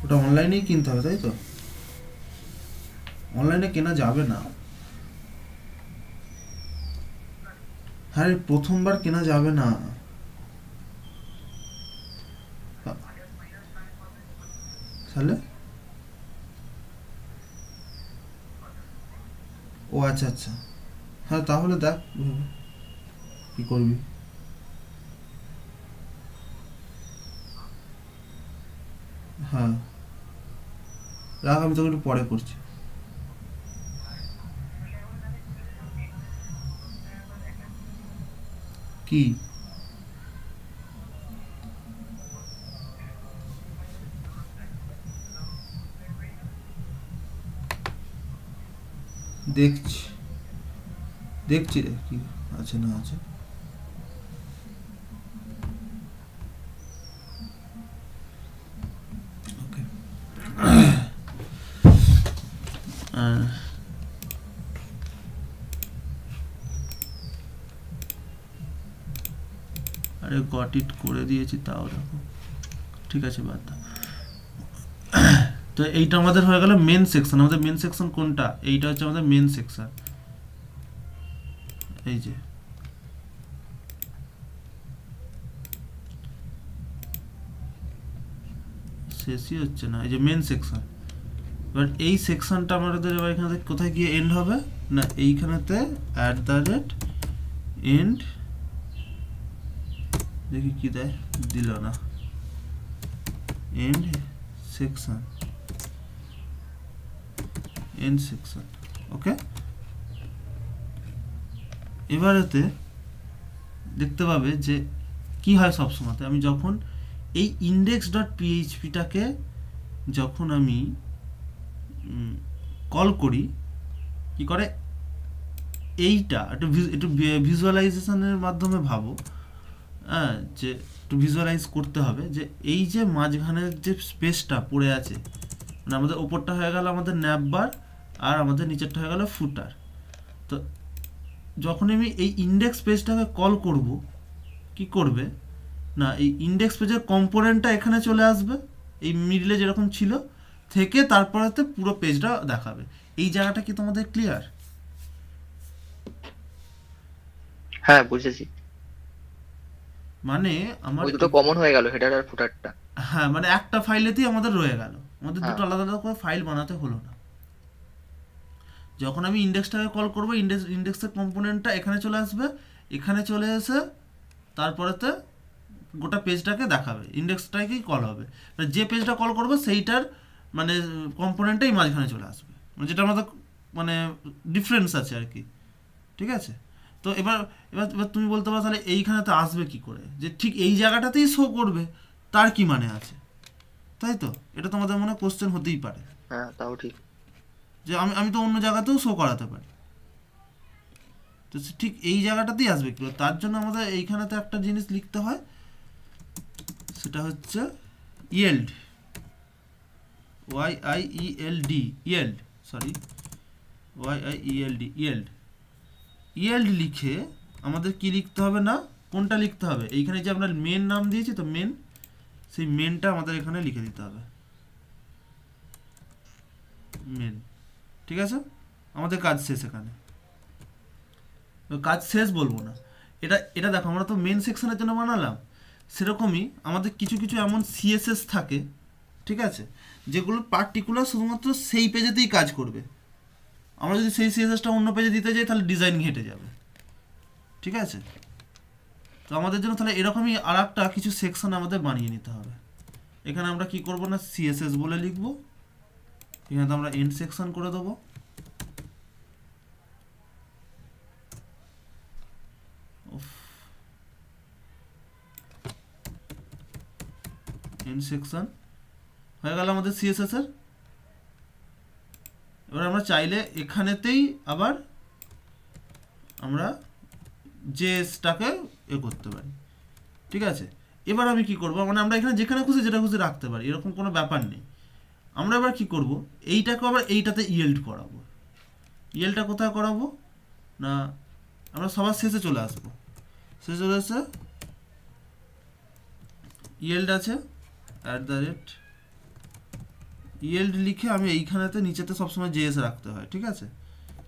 ওটা অনলাইনেই কিনতে হবে, তাই তো? অনলাইনে কেনা যাবে না। হ্যাঁ, প্রথমবার কেনা যাবে না। তাহলে ও আচ্ছা আচ্ছা, হ্যাঁ তাহলে দেখ কি করবি। হ্যাঁ রাখ, আমি তোকে একটু পরে করছি। কি দেখছি, দেখছি রে কি আছে না আছে। ওকে, আরে গট ইট করে দিয়েছি, তাও দেখো। ঠিক আছে, বাদ দাও। তো এইটা আমাদের হয়ে গেল মেন সেকশন। আমাদের মেন সেকশন কোনটা? এইটা হচ্ছে আমাদের মেন সেকশন। এই যে শেষই হচ্ছে না, এই যে মেন সেকশন। এবার এই সেকশনটা আমাদের এবার এখানে কোথায় গিয়ে এন্ড হবে না, এইখানেতে @end, দেখি কি দেয়, দিল না, এন্ড সেকশন, এন্ড সেকশন। ওকে, এবারেতে দেখতে পাবে যে কি হয় সবসময়তে, আমি যখন এই index.phpটাকে যখন আমি কল করি, কি করে, এইটা একটু ভিজুয়ালাইজেশনের মাধ্যমে ভাবো, হ্যাঁ, যে একটু ভিজুয়ালাইজ করতে হবে যে এই যে মাঝখানের যে স্পেসটা পড়ে আছে, মানে আমাদের ওপরটা হয়ে গেল আমাদের ন্যাববার, আর আমাদের নিচেরটা হয়ে গেল ফুটার। তো যখন আমি এই ইন্ডেক্স পেজটাকে কল করব, কি করবে না, এই ইন্ডেক্স পেজের কম্পোনেন্টটা এখানে চলে আসবে, এই মিডলে যেরকম ছিল থেকে তারপরেতে পুরো পেজটা দেখাবে। এই জায়গাটা কি তোমাদের ক্লিয়ার? হ্যাঁ বুঝেছি, মানে আমার ওই দুটো কমন হয়ে গেল, হেডার আর ফুটারটা। হ্যাঁ, মানে একটা ফাইলেতেই আমাদের রয়ে গেল, আমাদের হ্যাঁ দুটো আলাদা আলাদা করে ফাইল বানাতে হলো না। যখন আমি ইন্ডেক্সটাকে কল করবো, ইন্ডেক্সের কম্পোনেন্টটা এখানে চলে আসবে, এখানে চলে এসে তারপরেতে গোটা পেজটাকে দেখাবে, ইন্ডেক্সটাকেই কল হবে। মানে যে পেজটা কল করবে সেইটার মানে কম্পোনেন্টটাই মাঝখানে চলে আসবে, মানে যেটা আমাদের মানে ডিফারেন্স আছে আর কি। ঠিক আছে? তো এবার এবার এবার তুমি বলতে পারো তাহলে এইখানেতে আসবে কি করে, যে ঠিক এই জায়গাটাতেই শো করবে, তার কি মানে আছে? তাই তো, এটা তোমাদের মনে কোশ্চেন হতেই পারে হ্যাঁ তাও ঠিক। যে আমি আমি তো অন্য জায়গাতেও শো করাতে পারি, তো ঠিক এই জায়গাটাতেই আসবে কি করে? তার জন্য আমাদের এইখানেতে একটা জিনিস লিখতে হয়, সেটা হচ্ছে yield, YIELD, yield, sorry YIELD, yield. Yield লিখে আমাদের কি লিখতে হবে না, কোনটা লিখতে হবে, এইখানে যে আমরা মেন নাম দিয়েছি তো মেন, সেই মেনটা আমাদের এখানে লিখে দিতে হবে, মেন। ঠিক আছে, আমাদের কাজ শেষ এখানে, কাজ শেষ বলবো না। এটা এটা দেখো, আমরা তো মেন সেকশনের জন্য বানালাম, সেরকমই আমাদের কিছু কিছু এমন সিএসএস থাকে, ঠিক আছে, যেগুলো পার্টিকুলার শুধুমাত্র সেই পেজেতেই কাজ করবে। আমরা যদি সেই সিএসএসটা অন্য পেজে দিতে যাই তাহলে ডিজাইন ঘেঁটে যাবে। ঠিক আছে, তো আমাদের জন্য তাহলে এরকমই আর একটা কিছু সেকশন আমাদের বানিয়ে নিতে হবে। এখানে আমরা কি করব না, সিএসএস বলে লিখব, এখানে তো আমরা এন্ড সেকশন করে দেবো। এন্ড সেকশন হয়ে গেল আমাদের সিএসএস এর। এবার আমরা চাইলে এখানেতেই আবার আমরা জেএসটাকে করতে পারি। ঠিক আছে, এবার আমি কি করব, মানে আমরা এখানে যেখানে খুশি যেটা খুশি রাখতে পারি, এরকম কোনো ব্যাপার নেই। আমরা এবার কি করব, এইটাকে আবার এইটাতে ইয়েল্ড করাবো। ইয়েল্ডটা কোথায় করাবো না, আমরা সবার শেষে চলে আসবো, শেষে চলে এসে ইয়েল্ড আছে @ ইয়েল্ড লিখে আমি এইখানেতে নিচেতে সবসময় জেএস রাখতে হয়। ঠিক আছে,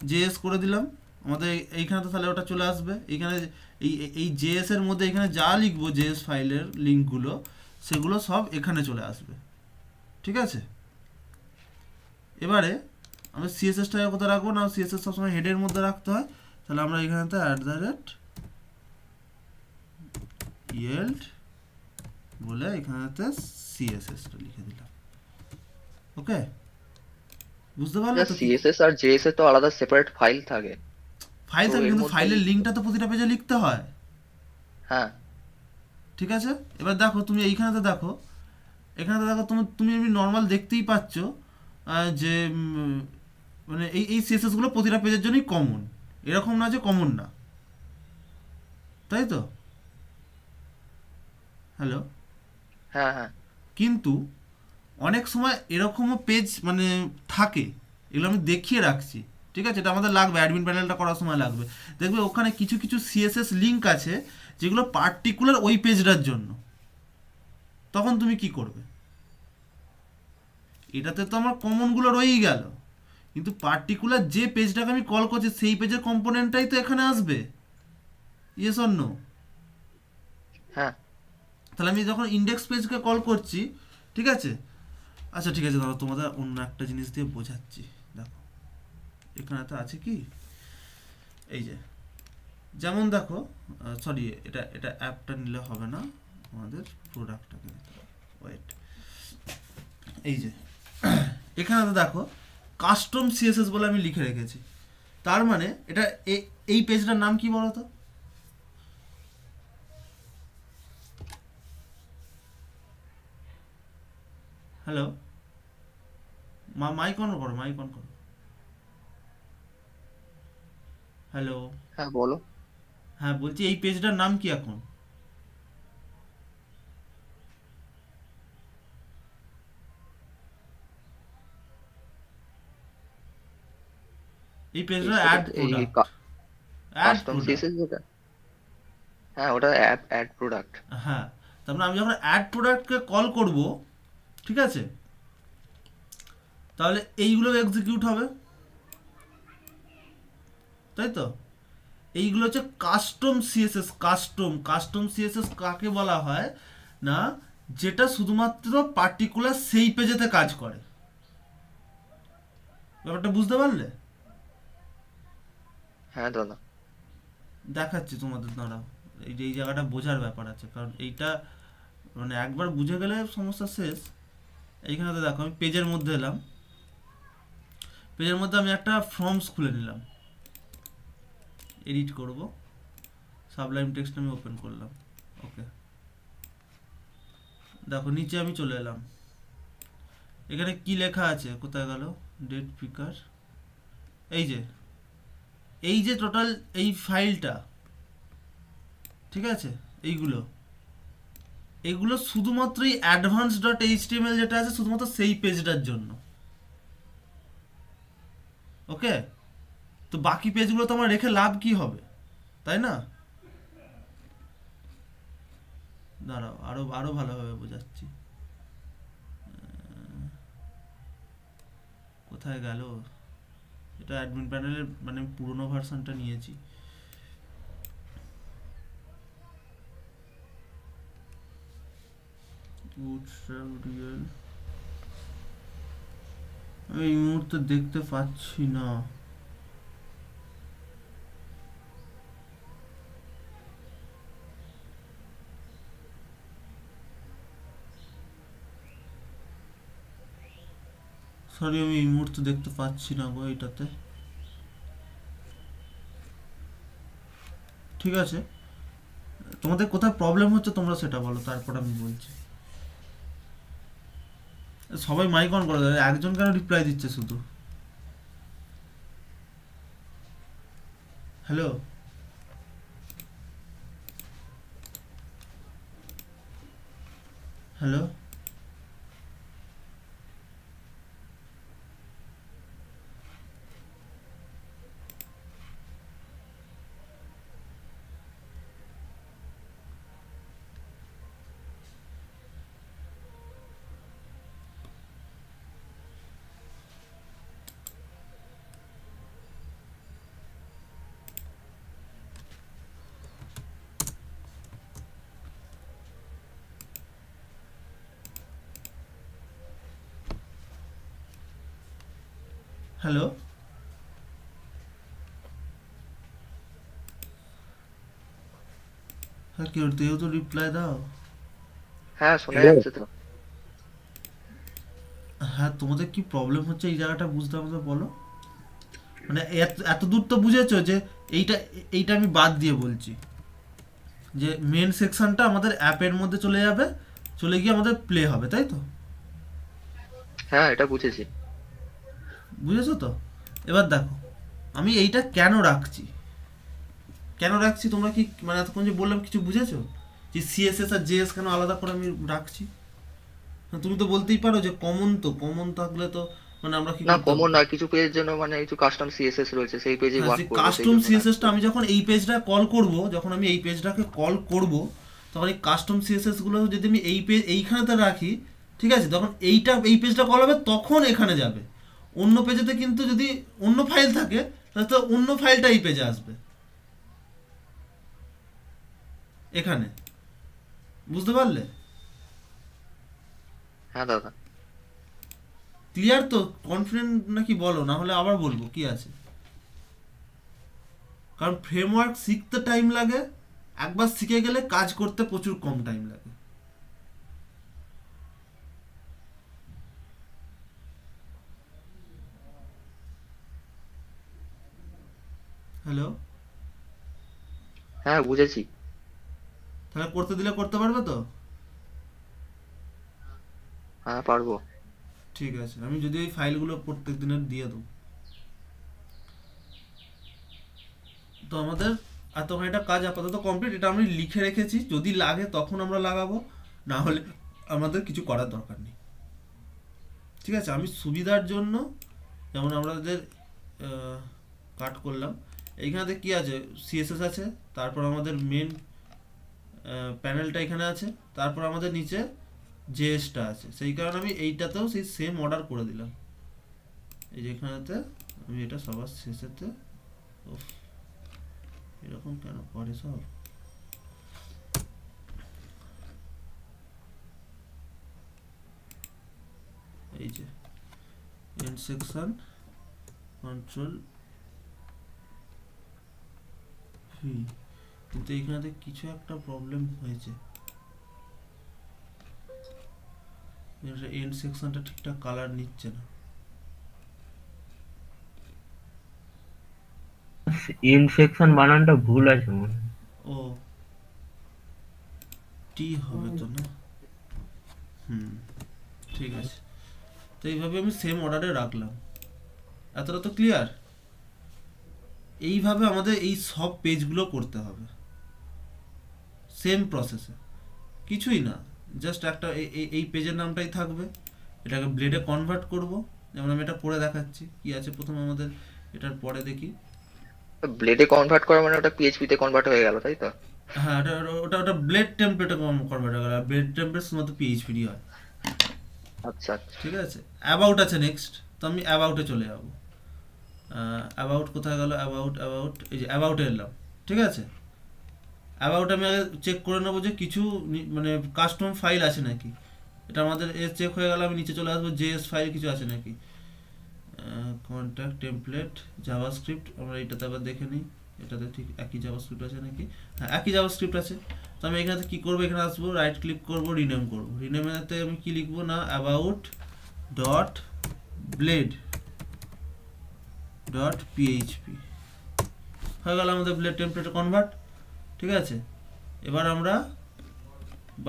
জেএস করে দিলাম, আমাদের এইখানে তো তাহলে ওটা চলে আসবে। এইখানে এই জেএস এর মধ্যে এখানে যা লিখবো জেএস ফাইলের লিঙ্কগুলো, সেগুলো সব এখানে চলে আসবে। ঠিক আছে, এবারে আমি সিএসএসটাকে কোথায় রাখবো না, সিএসএস সবসময় হেডের মধ্যে রাখতে হয়, তাহলে আমরা এখানেতে @ yield বলে এখানেতে সিএসএসটা লিখে দিলাম। ওকে, বুঝতে পারলে তো? সিএসএস আর জেএসএস তো আলাদা সেপারেট ফাইল থাকে। ফাইল তো থাকে, এর কিন্তু মধ্যে ফাইলের লিঙ্কটা তো প্রতিটা পেজে লিখতে হয়। হ্যাঁ ঠিক আছে, এবার দেখো তুমি এইখানেতে দেখো, এখানেতে দেখো তুমি তুমি নর্মাল দেখতেই পাচ্ছ যে মানে এই সিএসএস গুলো প্রতিটা পেজের জন্যই কমন, এরকম না যে কমন না, তাই তো? হ্যালো, হ্যাঁ হ্যাঁ কিন্তু অনেক সময় এরকমও পেজ মানে থাকে, এগুলো আমি দেখিয়ে রাখছি। ঠিক আছে, এটা আমাদের লাগবে, অ্যাডমিন প্যানেলটা করার সময় লাগবে। দেখবে ওখানে কিছু কিছু সিএসএস লিঙ্ক আছে যেগুলো পার্টিকুলার ওই পেজটার জন্য। তখন তুমি কি করবে, এটাতে তো আমার কমনগুলো রয়েই গেল, কিন্তু পার্টিকুলার যে পেজটাকে আমি কল করছি সেই পেজের কম্পোনেন্টটাই তো এখানে আসবে। Yes or no? হ্যাঁ তাহলে আমি যখন ইন্ডেক্স পেজকে কল করছি, ঠিক আছে, আচ্ছা ঠিক আছে, ধরো তোমাদের অন্য একটা জিনিস দিয়ে বোঝাচ্ছি। দেখো এখানে তো আছে কি, এই যে যেমন দেখো, সরি এটা এটা অ্যাপটা নিলে হবে না, আমাদের প্রোডাক্টটাকে নিতে হবে। ওয়েট, এই যে এখানে তো দেখো কাস্টম সিএসএস বলে আমি লিখে রেখেছি, তার মানে এটা এই পেজটার নাম কি বলো তো? হ্যালো, মাইক অন করো, মাইক অন করো। হ্যালো, হ্যাঁ বলো। হ্যাঁ বলছি এই পেজটার নাম কি এখন? এই পেজটা add product, add custom product. CSS যেটা, হ্যাঁ ওটা অ্যাড প্রোডাক্ট। হ্যাঁ, তারপরে আমি যখন অ্যাড প্রোডাক্টকে কল করব, ঠিক আছে, তাহলে এইগুলো এক্সিকিউট হবে, তাই তো? এইগুলো হচ্ছে কাস্টম সিএসএস। কাস্টম সিএসএস কাকে বলা হয় না, যেটা শুধুমাত্র পার্টিকুলার সেই পেজেতে কাজ করে। ব্যাপারটা বুঝতে পারলে? হ্যাঁ দাদা। দেখাচ্ছি তোমাদের, দাঁড়াও, এই যে এই জায়গাটা বোঝার ব্যাপার আছে, কারণ এইটা মানে একবার বুঝে গেলে সমস্যা শেষ। এইখানে তো দেখো, আমি পেজের মধ্যে এলাম, পেজের মধ্যে আমি একটা ফর্মস খুলে নিলাম, এডিট করব, সাবলাইম টেক্সট আমি ওপেন করলাম, ওকে। দেখো নিচে আমি চলে এলাম, এখানে কি লেখা আছে, কোথায় গেল ডেট পিকার, এই যে টোটাল এই ফাইলটা, ঠিক আছে, এইগুলো শুধুমাত্র এই advanced.html যেটা আছে শুধুমাত্র সেই পেজটার জন্য, ওকে। তো বাকি পেজগুলো তো আমার রেখে লাভ কি হবে, তাই না? দাঁড়াও, আরো ভালোভাবে বোঝাচ্ছি। কোথায় গেল? এটা অ্যাডমিন প্যানেলের মানে পুরোনো ভার্সনটা নিয়েছি। আমি এই মুহূর্তে দেখতে পাচ্ছি না। সরি, আমি এই মুহূর্তে দেখতে পাচ্ছি না গো এটাতে। ঠিক আছে, তোমাদের কোথায় প্রবলেম হচ্ছে তোমরা সেটা বলো, তারপর আমি বলছি। সবাই মাইক অন করে দেয়, একজন কেন রিপ্লাই দিচ্ছে শুধু? হ্যালো, হ্যালো, হ্যালো, হ্যাঁ, কেউ তো রিপ্লাই দাও। হ্যাঁ শোনা Hello? যাচ্ছে তো। হ্যাঁ, তোমাদের কি প্রবলেম হচ্ছে এই জায়গাটা বুঝতে আমাদের বলো। মানে এত দূর তো বুঝেছো যে এইটা এইটা আমি বাদ দিয়ে বলছি, যে মেন সেকশনটা আমাদের অ্যাপের মধ্যে চলে যাবে, চলে গিয়ে আমাদের প্লে হবে, তাই তো? হ্যাঁ এটা বুঝেছি। বুঝেছো তো? এবার দেখো, আমি এইটা কেন রাখছি তোমরা কি মানে এতক্ষণ যে বললাম কিছু বুঝেছো, যে সিএসএস আর জেএস কেন আলাদা করে আমি রাখছি? তুমি তো বলতেই পারো যে কমন থাকলে তো মানে আমরা কি না করতে কমন পারি? না, কিছু পেজের জন্য মানে কিছু কাস্টম সিএসএস রয়েছে, সেই পেজে হ্যাঁ, ওয়ার্ক সেই করবে, সেই কাস্টম জন্য সিএসএসটা রাখছি। আমি যখন এই পেজটা কল করব, যখন আমি এই পেজটাকে কল করব, তখন এই কাস্টম সিএসএস গুলো যদি আমি এই পেজ এইখানেতে রাখি, ঠিক আছে, তখন এই পেজটা কল হবে, তখন এখানে যাবে। অন্য পেজেতে কিন্তু যদি অন্য ফাইল থাকে, তাহলে তো অন্য ফাইলটা এই পেজে আসবে, এখানে। বুঝতে পারলে? হ্যাঁ দাদা। ক্লিয়ার তো? কনফিডেন্ট নাকি বলো, না হলে আবার বলবো কি আছে। কারণ ফ্রেমওয়ার্ক শিখতে টাইম লাগে, একবার শিখে গেলে কাজ করতে প্রচুর কম টাইম লাগে। হ্যালো, হ্যাঁ বুঝেছি। তাহলে করতে দিলে করতে পারবে তো? হ্যাঁ পারবো। ঠিক আছে, আমি যদি এই ফাইলগুলো প্রত্যেক দিনের দিয়ে দেবো, তো আমাদের এতখানিটা কাজ আপাতত কমপ্লিট। এটা আমি লিখে রেখেছি, যদি লাগে তখন আমরা লাগাবো, না হলে আমাদের কিছু করার দরকার নেই। ঠিক আছে, আমি সুবিধার জন্য যেমন আমাদের কাট করলাম, এইখানে কি আছে, সিএসএস আছে, তারপর আমাদের মেন প্যানেলটা এখানে আছে, তারপর আমাদের নিচে জেএসটা আছে, সেই কারণে আমি এইটাতেও সেই সেম অর্ডার করে দিলাম। এই যে এখানেতে আমি এটা সবার শেষেতে, উফ, এরকম কেন করে সব। এই যে এন্ড সেকশন কন্ট্রোল ভি, কিন্তু এইখানে কিছু একটা প্রবলেম হয়েছে, এন্ড সেকশনটা ঠিকঠাক কালার নিচ্ছে না। ইনফেকশন বানানটা ভুল আছে মনে হয়। ও টি হবে তো না, ঠিক আছে। তো এইভাবে আমি সেম অর্ডারে রাখলাম, এতটা তো ক্লিয়ার। এইভাবে আমাদের এই সব পেজগুলো করতে হবে সেম প্রসেসে, কিছুই না, জাস্ট একটা এই পেজের নামটাই থাকবে, এটাকে ব্লেডে কনভার্ট করব। যেমন আমি এটা পরে দেখাচ্ছি কি আছে। প্রথমে আমাদের এটার পরে দেখি, ব্লেডে কনভার্ট করা মানে ওটা পিএইচপি তে কনভার্ট হয়ে গেল, তাই তো? হ্যাঁ ওটা ওটা ব্লেড টেমপ্লেটে কনভার্ট হয়ে গেল। ব্লেড টেমপ্লেট শুধুমাত্র পিএইচপি হয়। আচ্ছা আচ্ছা। ঠিক আছে, অ্যাবাউট আছে নেক্সট, তো আমি অ্যাবাউটে চলে যাব। অ্যাবাউট কোথায় গেল? অ্যাবাউট এই যে অ্যাবাউটে এলাম। ঠিক আছে, অ্যাবাউট আমি আগে চেক করে নেবো যে কিছু মানে কাস্টম ফাইল আছে নাকি। এটা আমাদের চেক হয়ে গেল, আমি নিচে চলে আসবো, জেএস ফাইল কিছু আছে নাকি। কন্ট্যাক্ট টেমপ্লেট জাভাস্ক্রিপ্ট, আমরা এটাতে আবার দেখে নিই এটাতে ঠিক একই জাভাস্ক্রিপ্ট আছে নাকি। হ্যাঁ, একই জাভাস্ক্রিপ্ট আছে। তো আমি এখানে কী করবো, এখানে আসবো, রাইট ক্লিক করবো, রিনেম করবো। রিনেমেতে আমি কি লিখবো না, about dot blade dot PHP হয়ে গেল আমাদের ব্লেড টেমপ্লেটে কনভার্ট। ঠিক আছে, এবার আমরা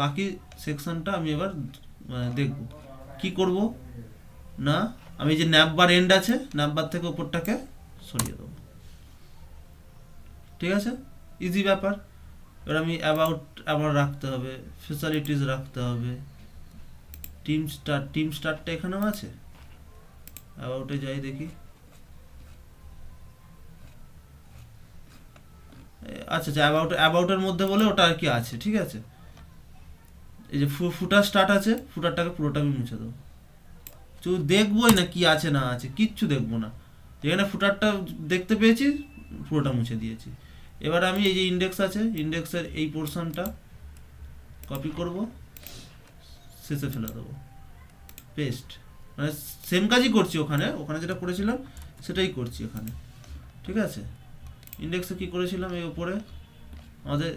বাকি সেকশনটা আমি এবার দেখব কি করব না। আমি যে ন্যাপবার এন্ড আছে, ন্যাপবার থেকে উপরটাকে সরিয়ে দেবো। ঠিক আছে, ইজি ব্যাপার। এবার আমি অ্যাবাউট আবার রাখতে হবে, ফেসিলিটিস রাখতে হবে, টিম স্টার্টটা এখানেও আছে। অ্যাবাউটে যাই দেখি, আচ্ছা আচ্ছা, অ্যাবাউটের মধ্যে বলে ওটা আর কি আছে। ঠিক আছে, এই যে ফুটার স্টার্ট আছে, ফুটারটাকে পুরোটা আমি মুছে দেবো। শুধু দেখবোই না কি আছে না আছে, কিচ্ছু দেখবো না। যেখানে ফুটারটা দেখতে পেয়েছি পুরোটা মুছে দিয়েছি। এবার আমি এই যে ইন্ডেক্স আছে, ইন্ডেক্সের এই পোর্শনটা কপি করব, শেষে ফেলে দেবো, পেস্ট। মানে সেম কাজই করছি, ওখানে যেটা করেছিলাম সেটাই করছি এখানে। ঠিক আছে, ইন্ডেক্সে কি করেছিলাম, এই উপরে আমাদের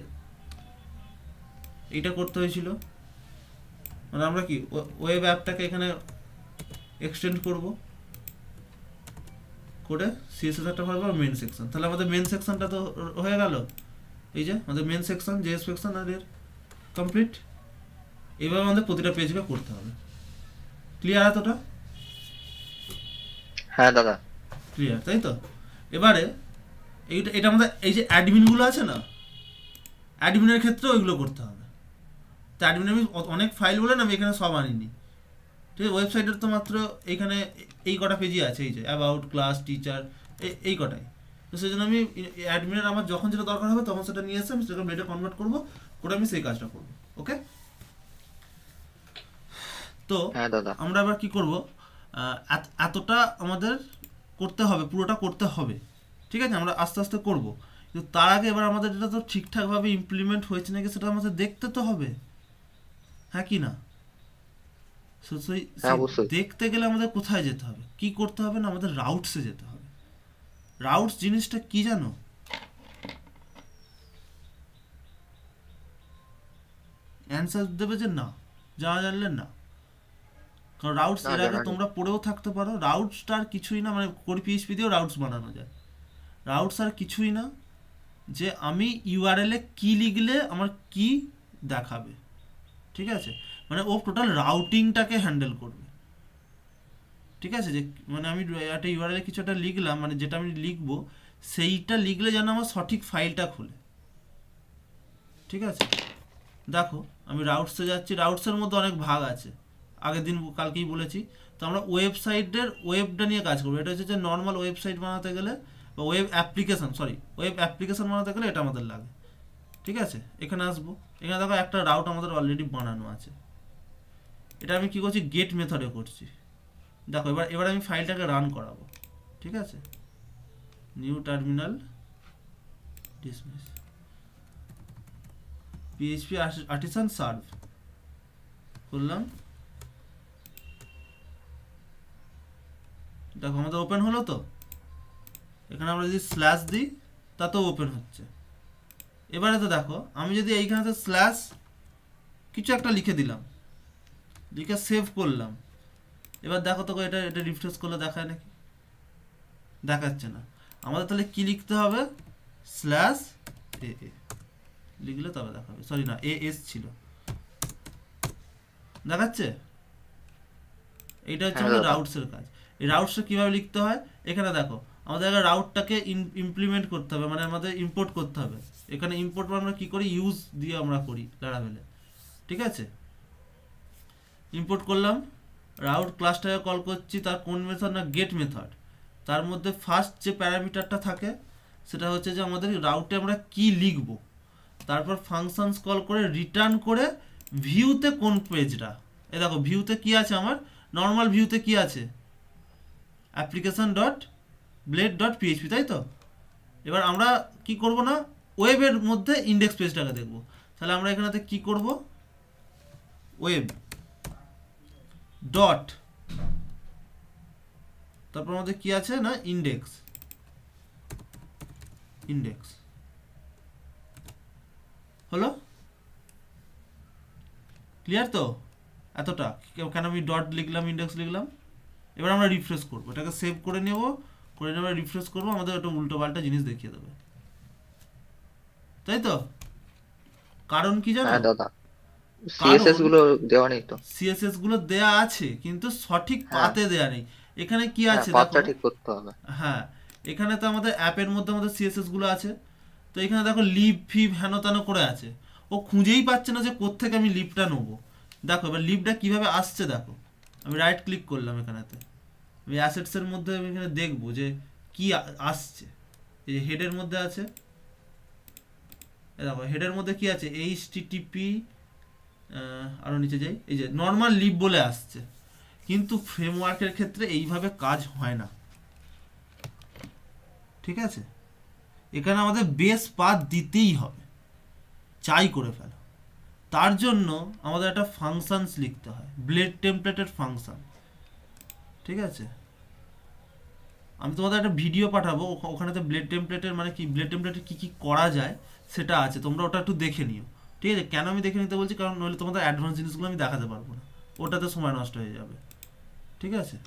এইটা করতে হয়েছিল, মানে আমরা কি ওয়েব অ্যাপটাকে এখানে এক্সটেন্ড করব করে সিএসএস একটা ভরবো মেন সেকশন। তাহলে আমাদের মেন সেকশনটা তো হয়ে গেল। এই যে আমাদের মেন সেকশন, জেএস সেকশন আর এর কমপ্লিট। এভাবে আমাদের প্রতিটা পেজকে করতে হবে। ক্লিয়ার এতটা? হ্যাঁ দাদা ক্লিয়ার, তাই তো? এবারে এটা আমাদের এই যে অ্যাডমিনগুলো আছে না, অ্যাডমিনের ক্ষেত্রে ওইগুলো করতে হবে। তো অ্যাডমিন আমি অনেক ফাইল বলে না, আমি এখানে সব আনিনি। ঠিক আছে, ওয়েবসাইটের তো মাত্র এইখানে এই কটা পেজই আছে, এই যে অ্যাবাউট, ক্লাস, টিচার, এই কটাই। তো সেই জন্য আমি অ্যাডমিনের আমার যখন যেটা দরকার হবে তখন সেটা নিয়ে এসে আমি সেটা ব্লেডে কনভার্ট করবো, করে আমি সেই কাজটা করবো। ওকে, তো হ্যাঁ দাদা। আমরা এবার কি করব, এতটা আমাদের করতে হবে, পুরোটা করতে হবে। ঠিক আছে, আমরা আস্তে আস্তে করব, কিন্তু তার আগে এবার আমাদের এটা তো ঠিকঠাকভাবে ইমপ্লিমেন্ট হয়েছে নাকি সেটা আমাদের দেখতে তো হবে, হ্যাঁ কি না? দেখতে গেলে আমাদের কোথায় যেতে হবে, কি করতে হবে না, আমাদের রাউটসে যেতে হবে। রাউটস জিনিসটা কি জানো? অ্যান্সার দেবে যে না, জানলে না। কারণ রাউটস এর আগে তোমরা পড়েও থাকতে পারো। রাউটসটা আর কিছুই না, মানে কোড পিএইচপি দিয়েও রাউটস বানানো যায়। রাউটস আর কিছুই না যে আমি ইউআরএল-এ কি লিখলে আমার কি দেখাবে। ঠিক আছে, মানে ও টোটাল রাউটিংটাকে হ্যান্ডেল করবে। ঠিক আছে, যে মানে আমি একটা ইউআরএল-এ কিছু একটা লিখলাম, মানে যেটা আমি লিখবো সেইটা লিখলে যেন আমার সঠিক ফাইলটা খোলে। ঠিক আছে, দেখো আমি রাউটসে যাচ্ছি। রাউটসের মধ্যে অনেক ভাগ আছে, আগের দিন কালকেই বলেছি। তো আমরা ওয়েবসাইটের ওয়েবটা নিয়ে কাজ করবো। এটা হচ্ছে যে নর্মাল ওয়েবসাইট বানাতে গেলে বা ওয়েব অ্যাপ্লিকেশন বানাতে গেলে এটা আমাদের লাগে। ঠিক আছে, এখানে আসবো, এখানে দেখো একটা রাউট আমাদের অলরেডি বানানো আছে। এটা আমি কি করছি, গেট মেথডে করছি। দেখো এবার আমি ফাইলটাকে রান করাবো, ঠিক আছে। New terminal dismiss PHP artisan serve করলাম। দেখো আমাদের ওপেন হলো তো। এখানে আমরা যদি স্ল্যাশ দিই তাতেও ওপেন হচ্ছে। এবারে তো দেখো আমি যদি এইখানে স্ল্যাশ কিছু একটা লিখে দিলাম, লিখে সেভ করলাম, এবার দেখো তো এটা রিফ্রেশ করলে দেখায় নাকি? দেখাচ্ছে না। আমাদের তাহলে কি লিখতে হবে, স্ল্যাশ এ লিখলে তবে দেখাবে। সরি না, এস ছিল, দেখাচ্ছে। এইটা হচ্ছে আমাদের রাউটসের কাজ। এই রাউটসটা কিভাবে লিখতে হয়, এখানে দেখো আমাদের রাউটটাকে ইমপ্লিমেন্ট করতে হবে, মানে আমাদের ইম্পোর্ট করতে হবে। এখানে ইম্পোর্ট আমরা কি করি, ইউজ দিয়ে আমরা করি লারাভেলে, ঠিক আছে। ইম্পোর্ট করলাম, রাউট ক্লাসটাকে কল করছি, তার কোন মেথড না গেট মেথড। তার মধ্যে ফার্স্ট যে প্যারামিটারটা থাকে সেটা হচ্ছে যে আমাদের রাউটে আমরা কি লিখব। তারপর ফাংশনস কল করে রিটার্ন করে ভিউতে কোন পেজটা। এই দেখো ভিউতে কি আছে, আমার নর্মাল ভিউতে কি আছে, application dot blade dot PHP, তাই তো। এবার আমরা কি করব না, ওয়েবের মধ্যে ইন্ডেক্স পেজটাকে দেখব। তাহলে আমরা এখানেতে কি করব, ওয়েব ডট, তারপর আমাদের কি আছে না ইন্ডেক্স হলো। ক্লিয়ার তো এতটা? কেন আমি ডট লিখলাম, ইন্ডেক্স লিখলাম। এবার আমরা রিফ্রেশ করবো, এটাকে সেভ করে নেব, করে নেব রিফ্রেশ করবো, আমাদের একটা উল্টো পাল্টা জিনিস দেখিয়ে দেবে, তাই তো। কারণ কি জানো, দাদা সিএসএস গুলো দেওয়া নেই তো। সিএসএস গুলো দেয়া আছে কিন্তু সঠিক পাতে দেয়া নেই। এখানে কি আছে পাতটা দেখো, ঠিক করতে হবে। হ্যাঁ এখানে তো আমাদের অ্যাপের মধ্যে আমাদের সিএসএস গুলো আছে। তো এখানে দেখো লিভ ফিভ হেন তেন করে আছে, ও খুঁজেই পাচ্ছে না যে কোত্থেকে আমি লিভটা নেবো। দেখো এবার লিভটা কিভাবে আসছে, দেখো আমি রাইট ক্লিক করলাম, এখানেতে আমি অ্যাসেটসের মধ্যে আমি এখানে দেখবো যে কি আসছে। এই যে হেডের মধ্যে আছে, দেখো হেডের মধ্যে কি আছে, এইচটিটিপি, আরও নিচে যাই, এই যে নর্মাল লিভ বলে আসছে। কিন্তু ফ্রেমওয়ার্কের ক্ষেত্রে এইভাবে কাজ হয় না, ঠিক আছে। এখানে আমাদের বেস পাথ দিতেই হবে, চাই করে ফেলো। তার জন্য আমাদের একটা ফাংশনস লিখতে হয়, ব্লেড টেমপ্লেটের ফাংশন, ঠিক আছে। আমি তোমাদের একটা ভিডিও পাঠাবো, ওখানেতে ব্লেড টেমপ্লেটের মানে কি, ব্লেড টেমপ্লেটের কী কী করা যায় সেটা আছে, তোমরা ওটা একটু দেখে নিও, ঠিক আছে। কেন আমি দেখে নিতে বলছি, কারণ নইলে তোমাদের অ্যাডভান্স জিনিসগুলো আমি দেখাতে পারবো না, ওটাতে সময় নষ্ট হয়ে যাবে, ঠিক আছে।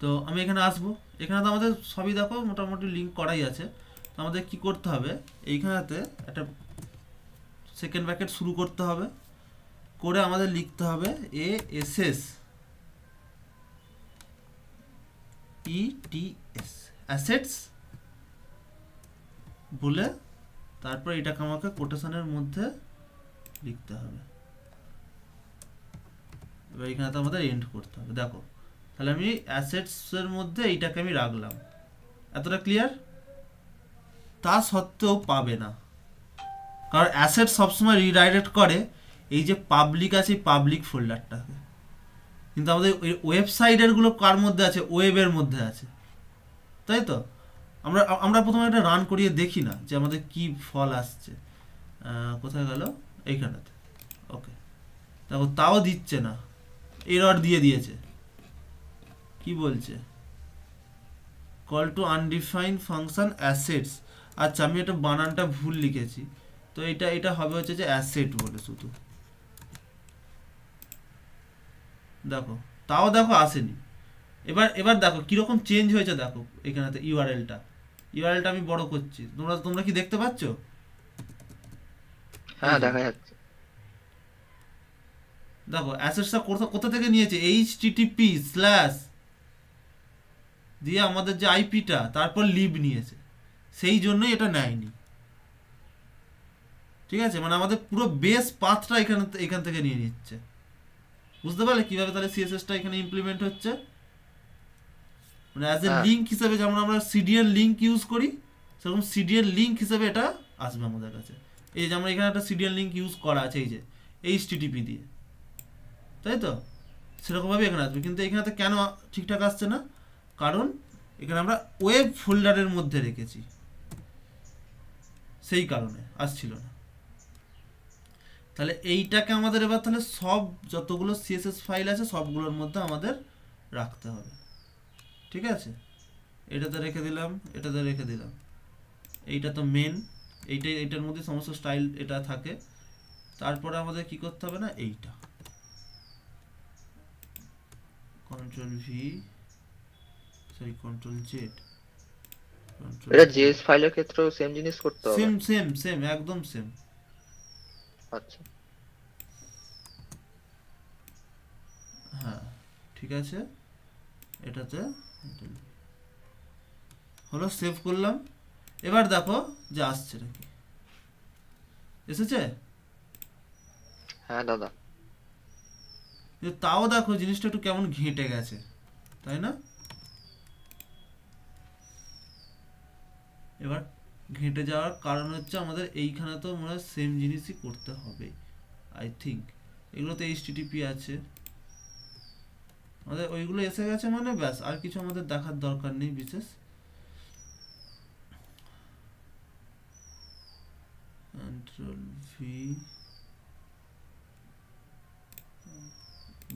তো আমি এখানে আসবো, এখানে তো আমাদের সবই দেখো মোটামুটি লিঙ্ক করাই আছে। তো আমাদের কি করতে হবে, এইখানেতে একটা সেকেন্ড ব্র্যাকেট শুরু করতে হবে, করে আমাদের লিখতে হবে এএসএস ইটিএস অ্যাসেটস বলে, তারপর এটাকে আমাকে কোটেশনের মধ্যে লিখতে হবে। এবার এখানে তো আমাদের এন্ড করতে হবে। দেখো তাহলে আমি অ্যাসেটসের মধ্যে এইটাকে আমি রাখলাম, এতটা ক্লিয়ার। তা সত্ত্বেও পাবে না, কারণ অ্যাসেট সবসময় রিডাইরেক্ট করে এই যে পাবলিক আছে, এই পাবলিক ফোল্ডারটাকে। কিন্তু আমাদের ওয়েবসাইটের গুলো কার মধ্যে আছে, ওয়েবের মধ্যে আছে, তাই তো। আমরা প্রথমে একটা রান করিয়ে দেখি না যে আমাদের কি ফল আসছে। কোথায় গেল, এইখানেতে, ওকে। দেখো তাও দিচ্ছে না, এরর দিয়ে দিয়েছে। কি বলছে, call to undefined function assets. আচ্ছা আমি এটা বানানটা ভুল লিখেছি, তো এটা হবে হচ্ছে যে অ্যাসেট বলে শুধু। দেখো তাও দেখো আসেনি। এবার দেখো কিরকম চেঞ্জ হয়েছে, দেখো এখানেতে ইউআরএলটা আমি বড় করছি, তোমরা কি দেখতে পাচ্ছ? হ্যাঁ দেখা যাচ্ছে। দেখো অ্যাসেটসটা কোথা থেকে নিয়েছে, এইচটিটিপি স্ল্যাশ দিয়ে আমাদের যে আইপিটা, তারপর লিভ নিয়েছে, সেই জন্যই এটা নেয়নি, ঠিক আছে। মানে আমাদের পুরো বেস পাথটা এখান থেকে নিয়ে নিচ্ছে। বুঝতে পারলে কিভাবে তাহলে সিএসএসটা এখানে ইমপ্লিমেন্ট হচ্ছে, মানে অ্যাজ এ লিঙ্ক হিসেবে যেমন আমরা সিডিএন লিঙ্ক ইউজ করি, সেরকম সিডিএল লিঙ্ক হিসেবে এটা আসবে আমাদের কাছে। এই যে আমরা এখানে একটা সিডিএল লিঙ্ক ইউজ করা আছে, এই যে HTTP দিয়ে, তাই তো? সেরকমভাবে এখানে আসবে, কিন্তু এখানে কেন ঠিকঠাক আসছে না? কারণ এখানে আমরা ওয়েব ফোল্ডারের মধ্যে রেখেছি, সেই কারণে আসছিল না। তাহলে এইটাকে আমাদের এবার তাহলে সব যতগুলো CSS ফাইল আছে সবগুলোর মধ্যে আমাদের রাখতে হবে, ঠিক আছে? এটাতে রেখে দিলাম, এটাতে রেখে দিলাম, এইটা তো মেন, এইটার মধ্যে সমস্ত স্টাইল এটা থাকে। তারপরে আমাদের কি করতে হবে না, এইটা Ctrl+V, সরি Ctrl+Z, এটা জেএস ফাইলের ক্ষেত্রেও সেম জিনিস করতে হবে? সেম সেম সেম, একদম সেম। আচ্ছা, হ্যাঁ ঠিক আছে, এটাতে হলো, সেভ করলাম। এবার দেখো যে আসছে নাকি, এসেছে? হ্যাঁ দাদা। কিন্তু তাও দেখো জিনিসটা একটু কেমন ঘেঁটে গেছে, তাই না? এবার ঘেঁটে যাওয়ার কারণ হচ্ছে আমাদের এইখানে তো মনে হয় সেম জিনিসই করতে হবে, আই থিঙ্ক। এগুলোতে HTTP আছে, আমাদের ওইগুলো এসে গেছে মানে ব্যাস, আর কিছু আমাদের দেখার দরকার নেই বিশেষ। Ctrl+V,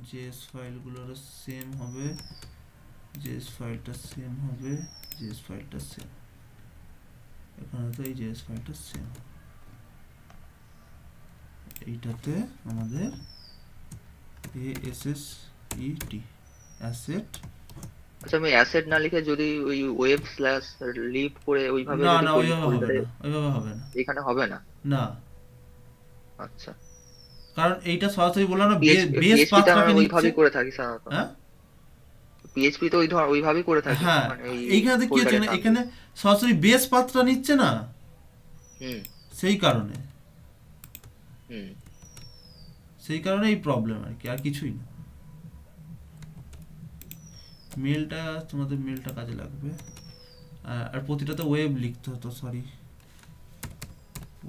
JS ফাইলগুলোরও সেম হবে, JS ফাইলটা সেম হবে, JS ফাইলটা সেম, এখানে তো এই JS ফাইলটা সেম। এইটাতে আমাদের ASSET অ্যাসেট। আচ্ছা, আমি অ্যাসেট না লিখে যদি ওই ওয়েব স্ল্যাশ লিভ করে ওইভাবে না যদি না, করি ওইভাবে হবে folder-এ, না, ওইভাবে হবে না, এখানে হবে না? না। আচ্ছা, কারণ এইটা সরাসরি বললাম না, বেস পিএইচপি তে আমরা পাথটাকে নিচ্ছে। ওইভাবেই করে থাকি সাধারণত। হ্যাঁ পিএইচপি তো ওইভাবেই করে থাকি, হ্যাঁ, মানে এই এইখানে কি হচ্ছে folder-এ না, থাকবে। এখানে সরাসরি বেস পাথটা নিচ্ছে না, হুম সেই কারণে, হুম। সেই কারণে এই প্রবলেম আর কি, আর কিছুই না। মেলটা, তোমাদের মেলটা কাজে লাগবে। আর প্রতিটাতে ওয়েব লিখতে হতো, সরি,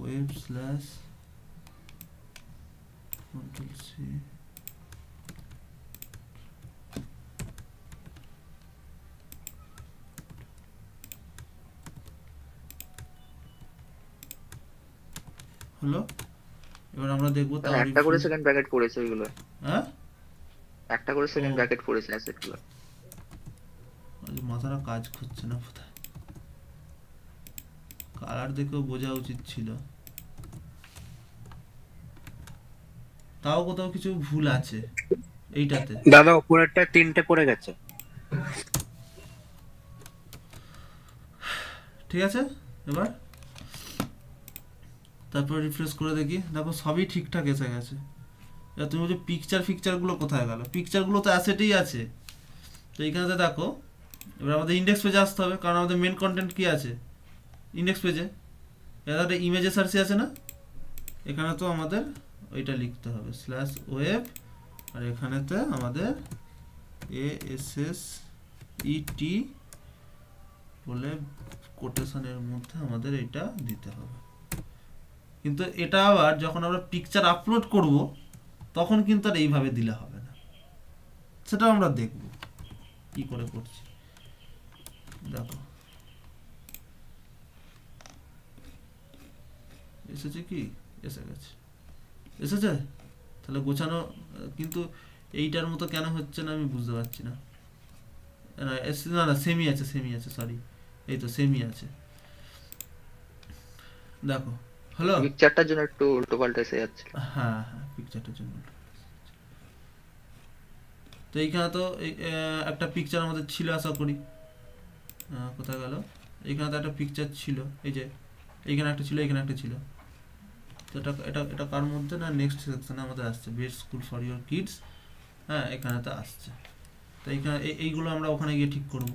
ওয়েব স্ল্যাশ Ctrl+C, হলো। এবার আমরা দেখবো তাহলে একটা করে সেকেন্ড ব্র্যাকেট পড়েছে ওইগুলো, হ্যাঁ একটা করে সেকেন্ড ও। ব্র্যাকেট পড়েছে অ্যাসেট গুলো। মাথাটা কাজ করছে না বোধহয়, কালার দেখেও বোঝা উচিত ছিল, তাও কোথাও কিছু ভুল আছে এইটাতে। দাদা উপরেরটা 3টে পড়ে গেছে। ঠিক আছে, এবার তারপর রিফ্রেশ করে দেখি, দেখো সবই ঠিকঠাক এসে গেছে। এবার তুমি বলছো ফিকচারগুলো কোথায় গেল? পিকচারগুলো তো অ্যাসেটেই আছে। তো এইখানে দেখো, এবার আমাদের ইন্ডেক্স পেজে আসতে হবে, কারণ আমাদের মেন কন্টেন্ট কি আছে ইন্ডেক্স পেজে। এবার একটা ইমেজে সার্চে আছে না, এখানে তো আমাদের ওইটা লিখতে হবে /ওয়েব, আর এখানেতে আমাদের ASSET বলে কোটেশনের মধ্যে আমাদের এটা দিতে হবে। কিন্তু এটা আবার যখন আমরা পিকচার আপলোড করব তখন কিন্তু আর এইভাবে দিলে হবে না, সেটা আমরা দেখব কি করে করছি। দেখো এসেছে কি, এসে গেছে, এসেছে। তাহলে গোছানো, কিন্তু এইটার মতো কেন হচ্ছে না আমি বুঝতে পারছি না। না না, সেমই আছে, সরি, এই তো সেমই আছে। দেখো হলো, পিকচারটার জন্য একটু উল্টো পাল্টা এসে যাচ্ছে। হ্যাঁ হ্যাঁ, পিকচারটার জন্য। তো এইখানে তো একটা পিকচার আমাদের ছিল, আশা করি। কোথায় গেল? এইখানে তো একটা পিকচার ছিল, এই যে এইখানে একটা ছিল, এখানে একটা ছিল। তো এটা কার মধ্যে না, নেক্সট সেকশনে আমাদের আসছে, best school for your kids. হ্যাঁ, এখানে তো আসছে। তো এইখানে এইগুলো আমরা ওখানে গিয়ে ঠিক করব।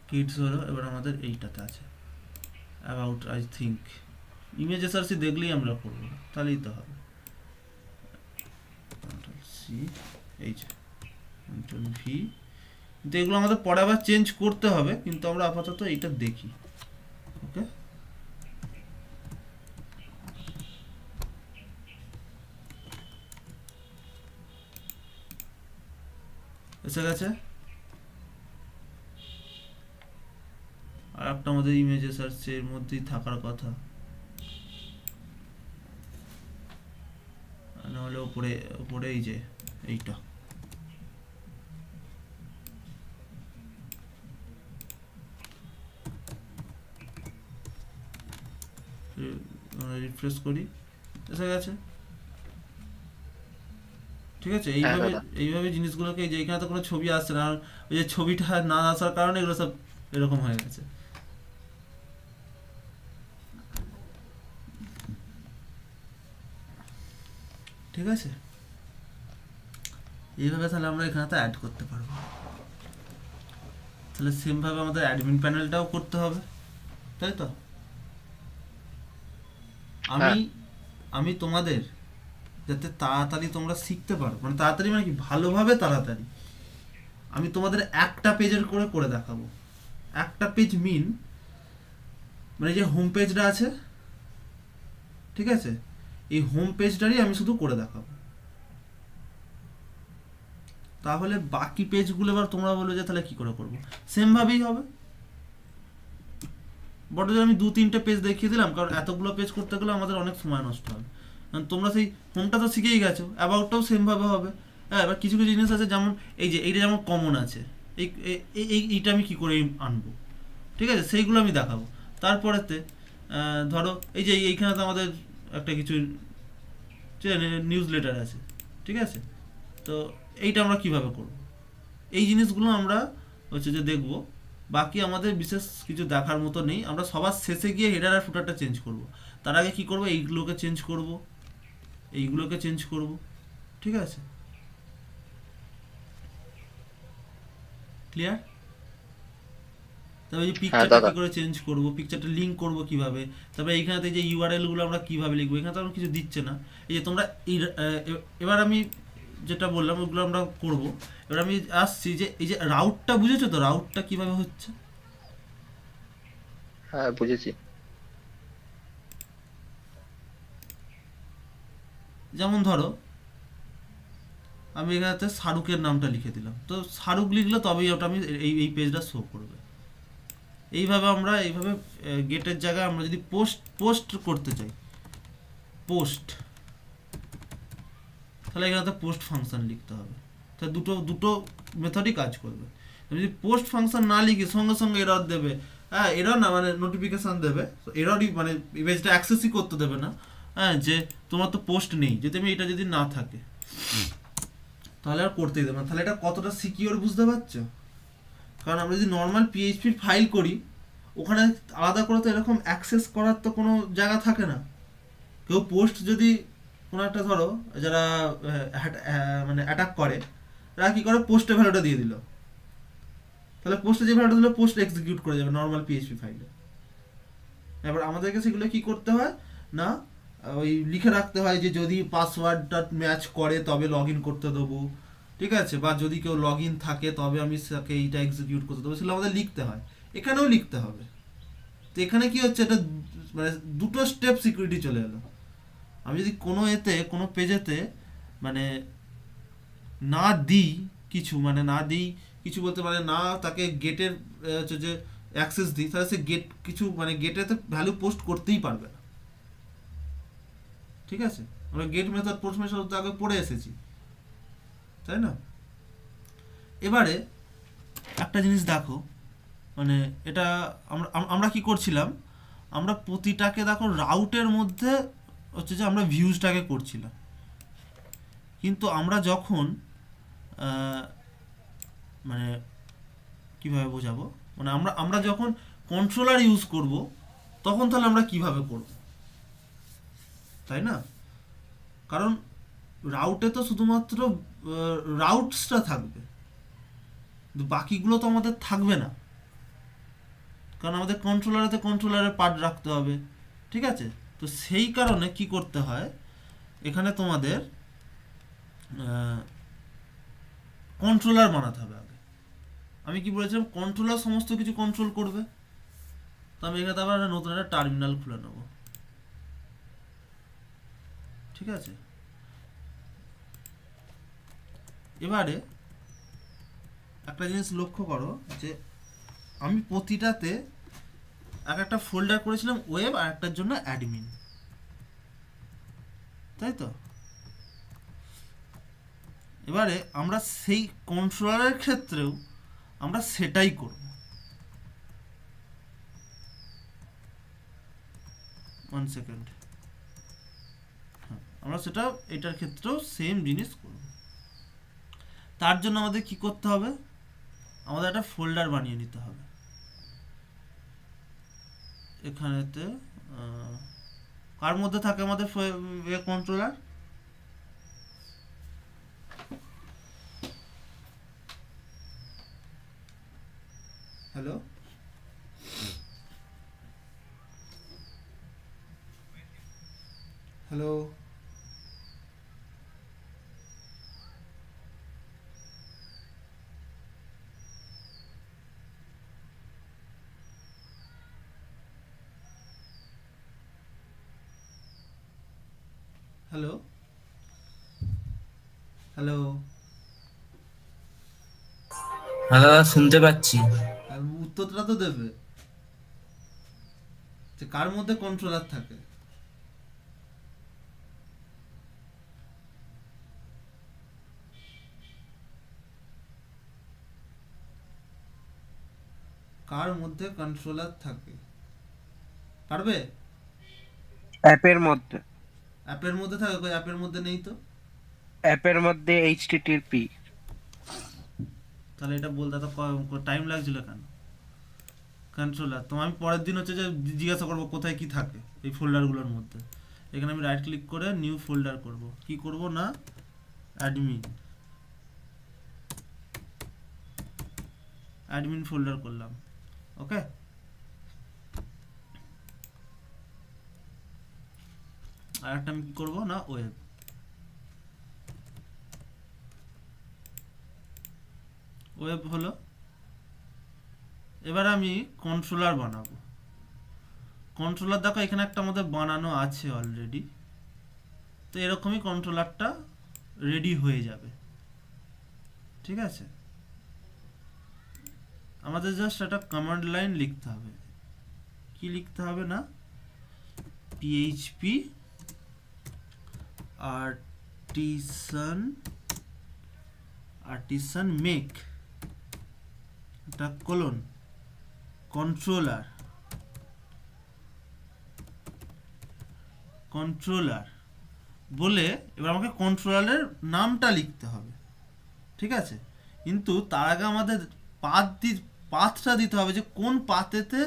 কিডস হলো, এবার আমাদের এইটাতে আছে about, I think image SRC দেখলেই আমরা করব, তাহলেই তো হবে। Ctrl+C, এই যে Ctrl+V, কিন্তু এগুলো আমাদের পরে আবার চেঞ্জ করতে হবে, কিন্তু আমরা আপাতত এইটা দেখি। ওকে, এসে গেছে। আর একটা আমাদের ইমেজেস আসছে, এর মধ্যেই থাকার কথা, নাহলে উপরে উপরে এই যে এইটা রিফ্রেশ করি, এসে গেছে। ঠিক আছে, এইভাবে এইভাবে জিনিসগুলোকে, যে এখানে তো কোনো ছবি আসছে না, আর ওই যে ছবিটা না আসার কারণে এগুলো সব এরকম হয়ে গেছে। ঠিক আছে, এইভাবে তাহলে আমরা এখানে তো অ্যাড করতে পারবো। তাহলে সেমভাবে আমাদের অ্যাডমিন প্যানেলটাও করতে হবে, তাই তো? আমি আমি তোমাদের যাতে তাড়াতাড়ি তোমরা শিখতে পারো, মানে তাড়াতাড়ি মানে কি, ভালোভাবে তাড়াতাড়ি, আমি তোমাদের একটা পেজের করে করে দেখাবো। একটা পেজ মিন মানে যে হোম পেজটা আছে, ঠিক আছে, এই হোম পেজটারই আমি শুধু করে দেখাবো। তাহলে বাকি পেজগুলো এবার তোমরা বলো যে তাহলে কি করে করবো, সেমভাবেই হবে। বড় যে আমি 2-3টে পেজ দেখিয়ে দিলাম, কারণ এতগুলো পেজ করতে গেলে আমাদের অনেক সময় নষ্ট হবে। কারণ তোমরা সেই হোমটা তো শিখেই গেছো, অ্যাবাউটটাও সেমভাবে হবে। হ্যাঁ, এবার কিছু কিছু জিনিস আছে, যেমন এই যে এইটা যেমন কমন আছে, এইটা আমি কী করে আনবো, ঠিক আছে, সেইগুলো আমি দেখাবো। তারপরেতে ধরো এই যে এইখানে তো আমাদের একটা কিছু নিউজ লেটার আছে, ঠিক আছে, তো এইটা আমরা কিভাবে করব, এই জিনিসগুলো আমরা হচ্ছে যে দেখব। বাকি আমাদের বিশেষ কিছু দেখার মতো নেই, আমরা সবার শেষে গিয়ে হেডার আর ফুটারটা চেঞ্জ করব। তার আগে কি করব, এইগুলোকে চেঞ্জ করব, এইগুলোকে চেঞ্জ করব, ঠিক আছে, ক্লিয়ার? তবে এই পিকচারটা কি করে চেঞ্জ করব, পিকচারটা লিংক করব কিভাবে, তারপরে এইখানেতে যে ইউআরএল গুলো আমরা কিভাবে লিখবো, এখানে তো আমরা কিছু দিচ্ছে না। এই যে তোমরা এবার আমি যেটা বললাম ওগুলো আমরা করব। এবার আমি আসছি যে এই যে রাউটটা, বুঝেছো তো রাউটটা কিভাবে হচ্ছে? হ্যাঁ, বুঝেছি। যেমন ধরো আমি এখানে শাহরুখের নামটা লিখে দিলাম, তো শাহরুখ লিখলে তবেই ওটা আমি এই পেজটা শো করবে। এইভাবে আমরা এইভাবে গেটের জায়গায় আমরা যদি পোস্ট করতে চাই, পোস্ট, তাহলে এখানে পোস্ট ফাংশন লিখতে হবে। তাহলে দুটো মেথডই কাজ করবে। যদি পোস্ট ফাংশন না লিখি সঙ্গে সঙ্গে এরর দেবে, হ্যাঁ, এরর না মানে নোটিফিকেশান দেবে, এররই মানে ইমেজটা অ্যাক্সেসই করতে দেবে না, হ্যাঁ, যে তোমার তো পোস্ট নেই, যদি আমি এটা যদি না থাকে তাহলে আর করতেই দেবে না। তাহলে এটা কতটা সিকিওর বুঝতে পারছো? কারণ আমরা যদি নর্মাল পিএইচপি ফাইল করি, ওখানে আলাদা করে তো এরকম অ্যাক্সেস করার তো কোনো জায়গা থাকে না। কেউ পোস্ট যদি কোনো একটা, ধরো যারা মানে অ্যাটাক করে, তারা কী করে, পোস্টে ভ্যালুটা দিয়ে দিল, তাহলে পোস্টে যে ভ্যালুটা দিলে পোস্ট এক্সিকিউট করে যাবে নর্মাল পিএইচপি ফাইলে। এবার আমাদেরকে সেগুলো কি করতে হয় না, ওই লিখে রাখতে হয় যে যদি পাসওয়ার্ডটা ম্যাচ করে তবে লগ ইন করতে দেবো, ঠিক আছে, বা যদি কেউ লগ ইন থাকে তবে আমি তাকে এইটা এক্সিকিউট করতে দেবো, সেগুলো আমাদের লিখতে হয়, এখানেও লিখতে হবে। তো এখানে কি হচ্ছে, এটা মানে দুটো স্টেপ সিকিউরিটি চলে এলো। আমি যদি কোনো কোনো পেজেতে মানে না দিই কিছু, মানে না দিই কিছু বলতে মানে না তাকে গেটের হচ্ছে যে অ্যাক্সেস দিই, তাহলে সে গেট কিছু মানে গেটেতে ভ্যালু পোস্ট করতেই পারবে না, ঠিক আছে। আমরা গেট মেথড পোস্ট মেথড আগে পড়ে এসেছি, তাই না? এবারে একটা জিনিস দেখো, মানে এটা আমরা কি করছিলাম, আমরা প্রতিটাকে দেখো রাউটের মধ্যে হচ্ছে যে আমরা ভিউজটাকে করছিলাম, কিন্তু আমরা যখন মানে কিভাবে বোঝাবো, মানে আমরা যখন কন্ট্রোলার ইউজ করব তখন তাহলে আমরা কিভাবে করব, তাই না? কারণ রাউটে তো শুধুমাত্র রাউটসটা থাকবে, কিন্তু বাকিগুলো তো আমাদের থাকবে না, কারণ আমাদের কন্ট্রোলারের পার্ট রাখতে হবে, ঠিক আছে। তো সেই কারণে কি করতে হয়, এখানে তোমাদের কন্ট্রোলার বানাতে হবে আগে। আমি কি বলেছিলাম, কন্ট্রোলার সমস্ত কিছু কন্ট্রোল করবে। তো আমি এখানে আবার নতুন একটা টার্মিনাল খুলে নেব, ঠিক আছে। এবারে একটা জিনিস লক্ষ্য করো যে আমি প্রতিটাতে এক একটা ফোল্ডার করেছিলাম ওয়েব, আর একটার জন্য অ্যাডমিন, তাই তো। এবারে আমরা সেই কন্ট্রোলারের ক্ষেত্রেও আমরা সেটাই করব। 1 সেকেন্ড, হ্যাঁ, আমরা সেটা এটার ক্ষেত্রেও সেম জিনিস করব। তার জন্য আমাদের কি করতে হবে, আমাদের একটা ফোল্ডার বানিয়ে নিতে হবে। এখানেতে কার মধ্যে থাকে আমাদের controller, hello, hello, hello, hello, হ্যাঁ দাদা, শুনতে পাচ্ছি। উত্তরটা তো দেবে যে কার মধ্যে কন্ট্রোলার থাকে। কার মধ্যে কন্ট্রোলার থাকে, পারবে? অ্যাপের মধ্যে। অ্যাপের মধ্যে থাকে, কই অ্যাপের মধ্যে নেই তো। অ্যাপের মধ্যে HTTP। তাহলে এটা বলতে তো টাইম লাগছিল কেন? কন্ট্রোলার তো আমি পরের দিন হচ্ছে যে জিজ্ঞাসা করবো কোথায় কি থাকে এই ফোল্ডারগুলোর মধ্যে। এখানে আমি রাইট ক্লিক করে নিউ ফোল্ডার করব, কি করব না অ্যাডমিন, অ্যাডমিন ফোল্ডার করলাম, ওকে। আর একটা আমি কি করবো না ওয়েব, ওয়েব হলো। এবার আমি কন্ট্রোলার বানাবো। কন্ট্রোলার দেখো এখানে একটা আমাদের বানানো আছে অলরেডি, তো এরকমই কন্ট্রোলারটা রেডি হয়ে যাবে, ঠিক আছে। আমাদের জাস্ট একটা কমান্ড লাইন লিখতে হবে। কি লিখতে হবে না, php artisan make এটা কোলন কন্ট্রোলার বলে এবার আমাকে কন্ট্রোলারের নামটা লিখতে হবে, ঠিক আছে। কিন্তু তার আগে আমাদের পাথটা দিতে হবে যে কোন পাথেতে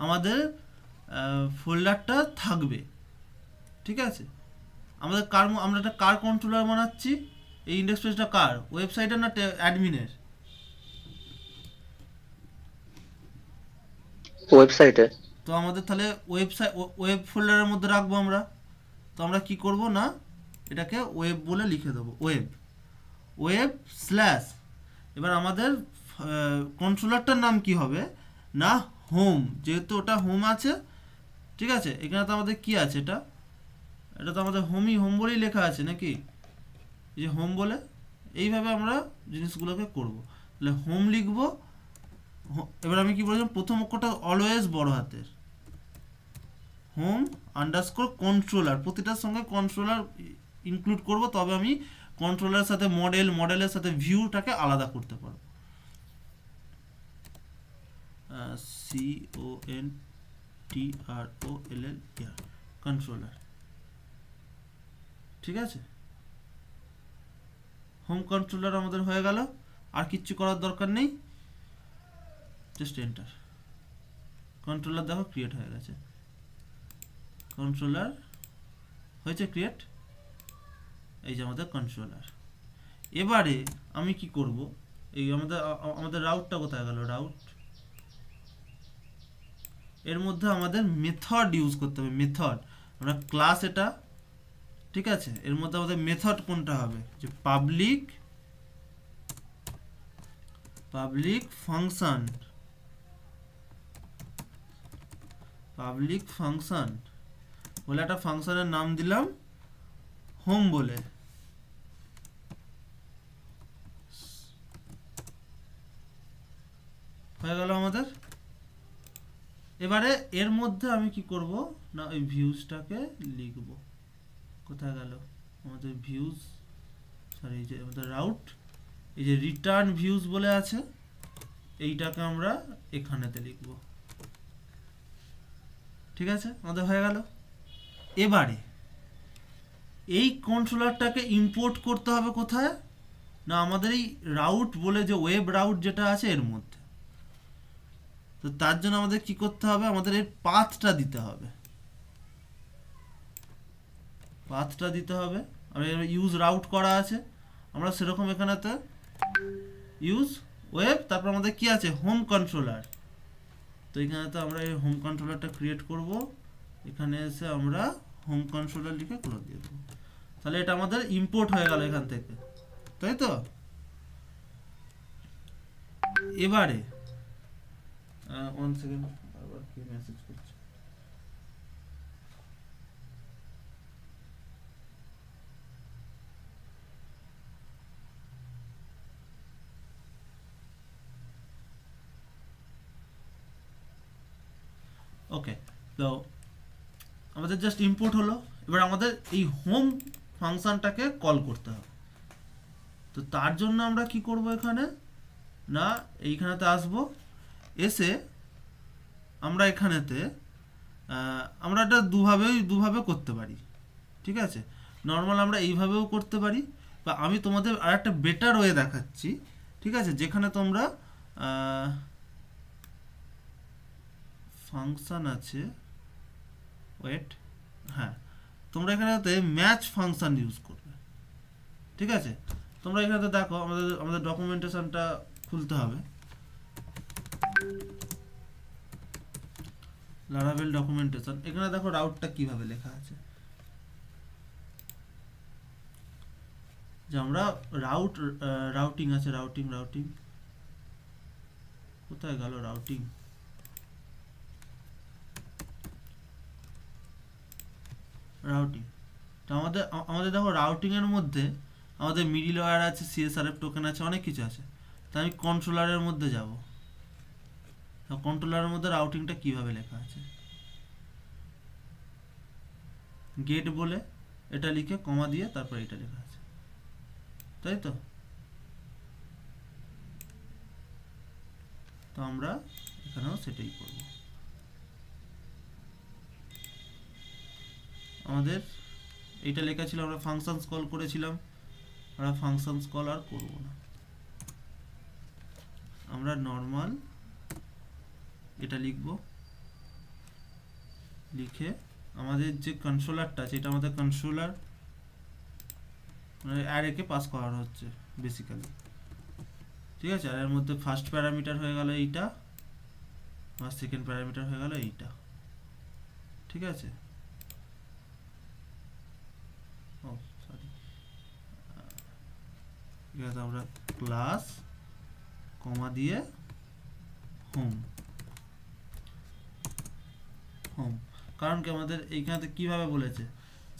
আমাদের ফোল্ডারটা থাকবে, ঠিক আছে। আমরা একটা কার কন্ট্রোলার বানাচ্ছি, এই ইন্ডেক্স পেজটা কার, ওয়েবসাইটের না অ্যাডমিনের? ওয়েবসাইটে। তো আমাদের তাহলে ওয়েব ফোল্ডারের মধ্যে রাখবো আমরা। তো আমরা কি করব না এটাকে ওয়েব বলে লিখে দেবো, ওয়েব স্ল্যাশ। এবার আমাদের কন্ট্রোলারটার নাম কি হবে না হোম, যেহেতু ওটা হোম আছে, ঠিক আছে। এখানে তো আমাদের কি আছে, এটা তো আমাদের হোম বলেই লেখা আছে নাকি, এই যে হোম বলে। এইভাবে আমরা জিনিসগুলোকে করব। তাহলে হোম লিখবো। এবার আমি কি বলছিলাম, প্রথম অক্ষরটা অলওয়েজ বড় হাতের, হোম আন্ডারস্কোর কন্ট্রোলার, প্রতিটার সঙ্গে কন্ট্রোলার ইনক্লুড করব, তবে আমি কন্ট্রোলারের সাথে মডেলের সাথে ভিউটাকে আলাদা করতে পারবো। CONTROLL কন্ট্রোলার, ঠিক আছে। হোম কন্ট্রোলার আমাদের হয়ে গেল, আর কিচ্ছু করার দরকার নেই, জাস্ট এন্টার। কন্ট্রোলার দেখো ক্রিয়েট হয়ে গেছে, কন্ট্রোলার হয়েছে ক্রিয়েট, এই যে আমাদের কন্ট্রোলার। এবারে আমি কি করব, এই আমাদের রাউটটা কোথায় গেল, রাউট, এর মধ্যে আমাদের মেথড ইউজ করতে হবে, মেথড। আমরা ক্লাস এটা, ঠিক আছে, এর মধ্যে আমাদের মেথড কোনটা হবে, যে পাবলিক ফাংশন বলে একটা ফাংশনের নাম দিলাম হোম বলে। হয়ে গেল আমাদের। এবারে এর মধ্যে আমি কি করব না ওই ভিউজটাকে লিখব। কোথায় গেল আমাদের ভিউজ, সরি এই যে আমাদের রাউট, এই যে রিটার্ন ভিউজ বলে আছে এইটাকে আমরা এখানেতে লিখব। ঠিক আছে, আমাদের হয়ে গেল। এবারে এই কন্ট্রোলারটাকে ইম্পোর্ট করতে হবে কোথায় না আমাদের এই রাউট বলে যে ওয়েব রাউট যেটা আছে এর মধ্যে। তো তার জন্য আমাদের কি করতে হবে, আমাদের এর পাথটা দিতে হবে। আর ইউজ রাউট করা আছে, আমরা সেরকম এখানেতে ইউজ ওয়েব, তারপর আমাদের কি আছে হোম কন্ট্রোলার। তো এখানেতে আমরা এই হোম কন্ট্রোলারটা ক্রিয়েট করব। এখানে এসে আমরা হোম কন্ট্রোলার লিখে করে দিয়ে দেবো। তাহলে এটা আমাদের ইম্পোর্ট হয়ে গেল এখান থেকে, তাই তো। এবারে 1 সেকেন্ড, আবার কি মেসেজ করছে। ওকে, তো আমাদের জাস্ট ইম্পোর্ট হলো। এবার আমাদের এই হোম ফাংশনটাকে কল করতে হবে। তো তার জন্য আমরা কি করব, এখানে না এইখানেতে আসবো, এসে আমরা এখানেতে আমরা এটা দুভাবে করতে পারি। ঠিক আছে, নর্মাল আমরা এইভাবেও করতে পারি, বা আমি তোমাদের আর একটা বেটার ওয়ে দেখাচ্ছি। ঠিক আছে, যেখানে তোমরা ফাংশন আছে, ওয়েট, হ্যাঁ তোমরা এখানেতে ম্যাচ ফাংশন ইউজ করবে। ঠিক আছে, তোমরা এখানে দেখো আমাদের ডকুমেন্টেশনটা খুলতে হবে, লারাভেল ডকুমেন্টেশন। এখানে দেখো রাউটটা কিভাবে লেখা আছে, যে আমরা রাউটিং আছে, রাউটিং কোথায় গেল রাউটিং, তো আমাদের দেখো রাউটিং এর মধ্যে আমাদের মিডল ওয়্যার আছে, সিএসআরএফ টোকেন আছে, অনেক কিছু আছে। তো আমি কন্ট্রোলারের মধ্যে যাব। কন্ট্রোলারের মধ্যে রাউটিংটা কিভাবে লেখা আছে, গেট বলে এটা লিখে কমা দিয়ে তারপর এটা লেখা আছে, তাই তো। তো আমরা এখানেও সেটাই করব। আমাদের এইটা লেখা ছিল, আমরা ফাংশনস কল করেছিলাম, আমরা ফাংশনস কল আর করব না। আমরা নর্মাল এটা লিখব, লিখে আমাদের যে কন্ট্রোলারটা আছে, এটা আমাদের কন্ট্রোলার মানে অ্যারেকে পাস করানো হচ্ছে বেসিক্যালি। ঠিক আছে, আর এর মধ্যে ফার্স্ট প্যারামিটার হয়ে গেল এইটা, আর সেকেন্ড প্যারামিটার হয়ে গেল এইটা। ঠিক আছে, আমরা ক্লাস কমা দিয়ে হোম, কারণ কি আমাদের এইখানে কিভাবে বলেছে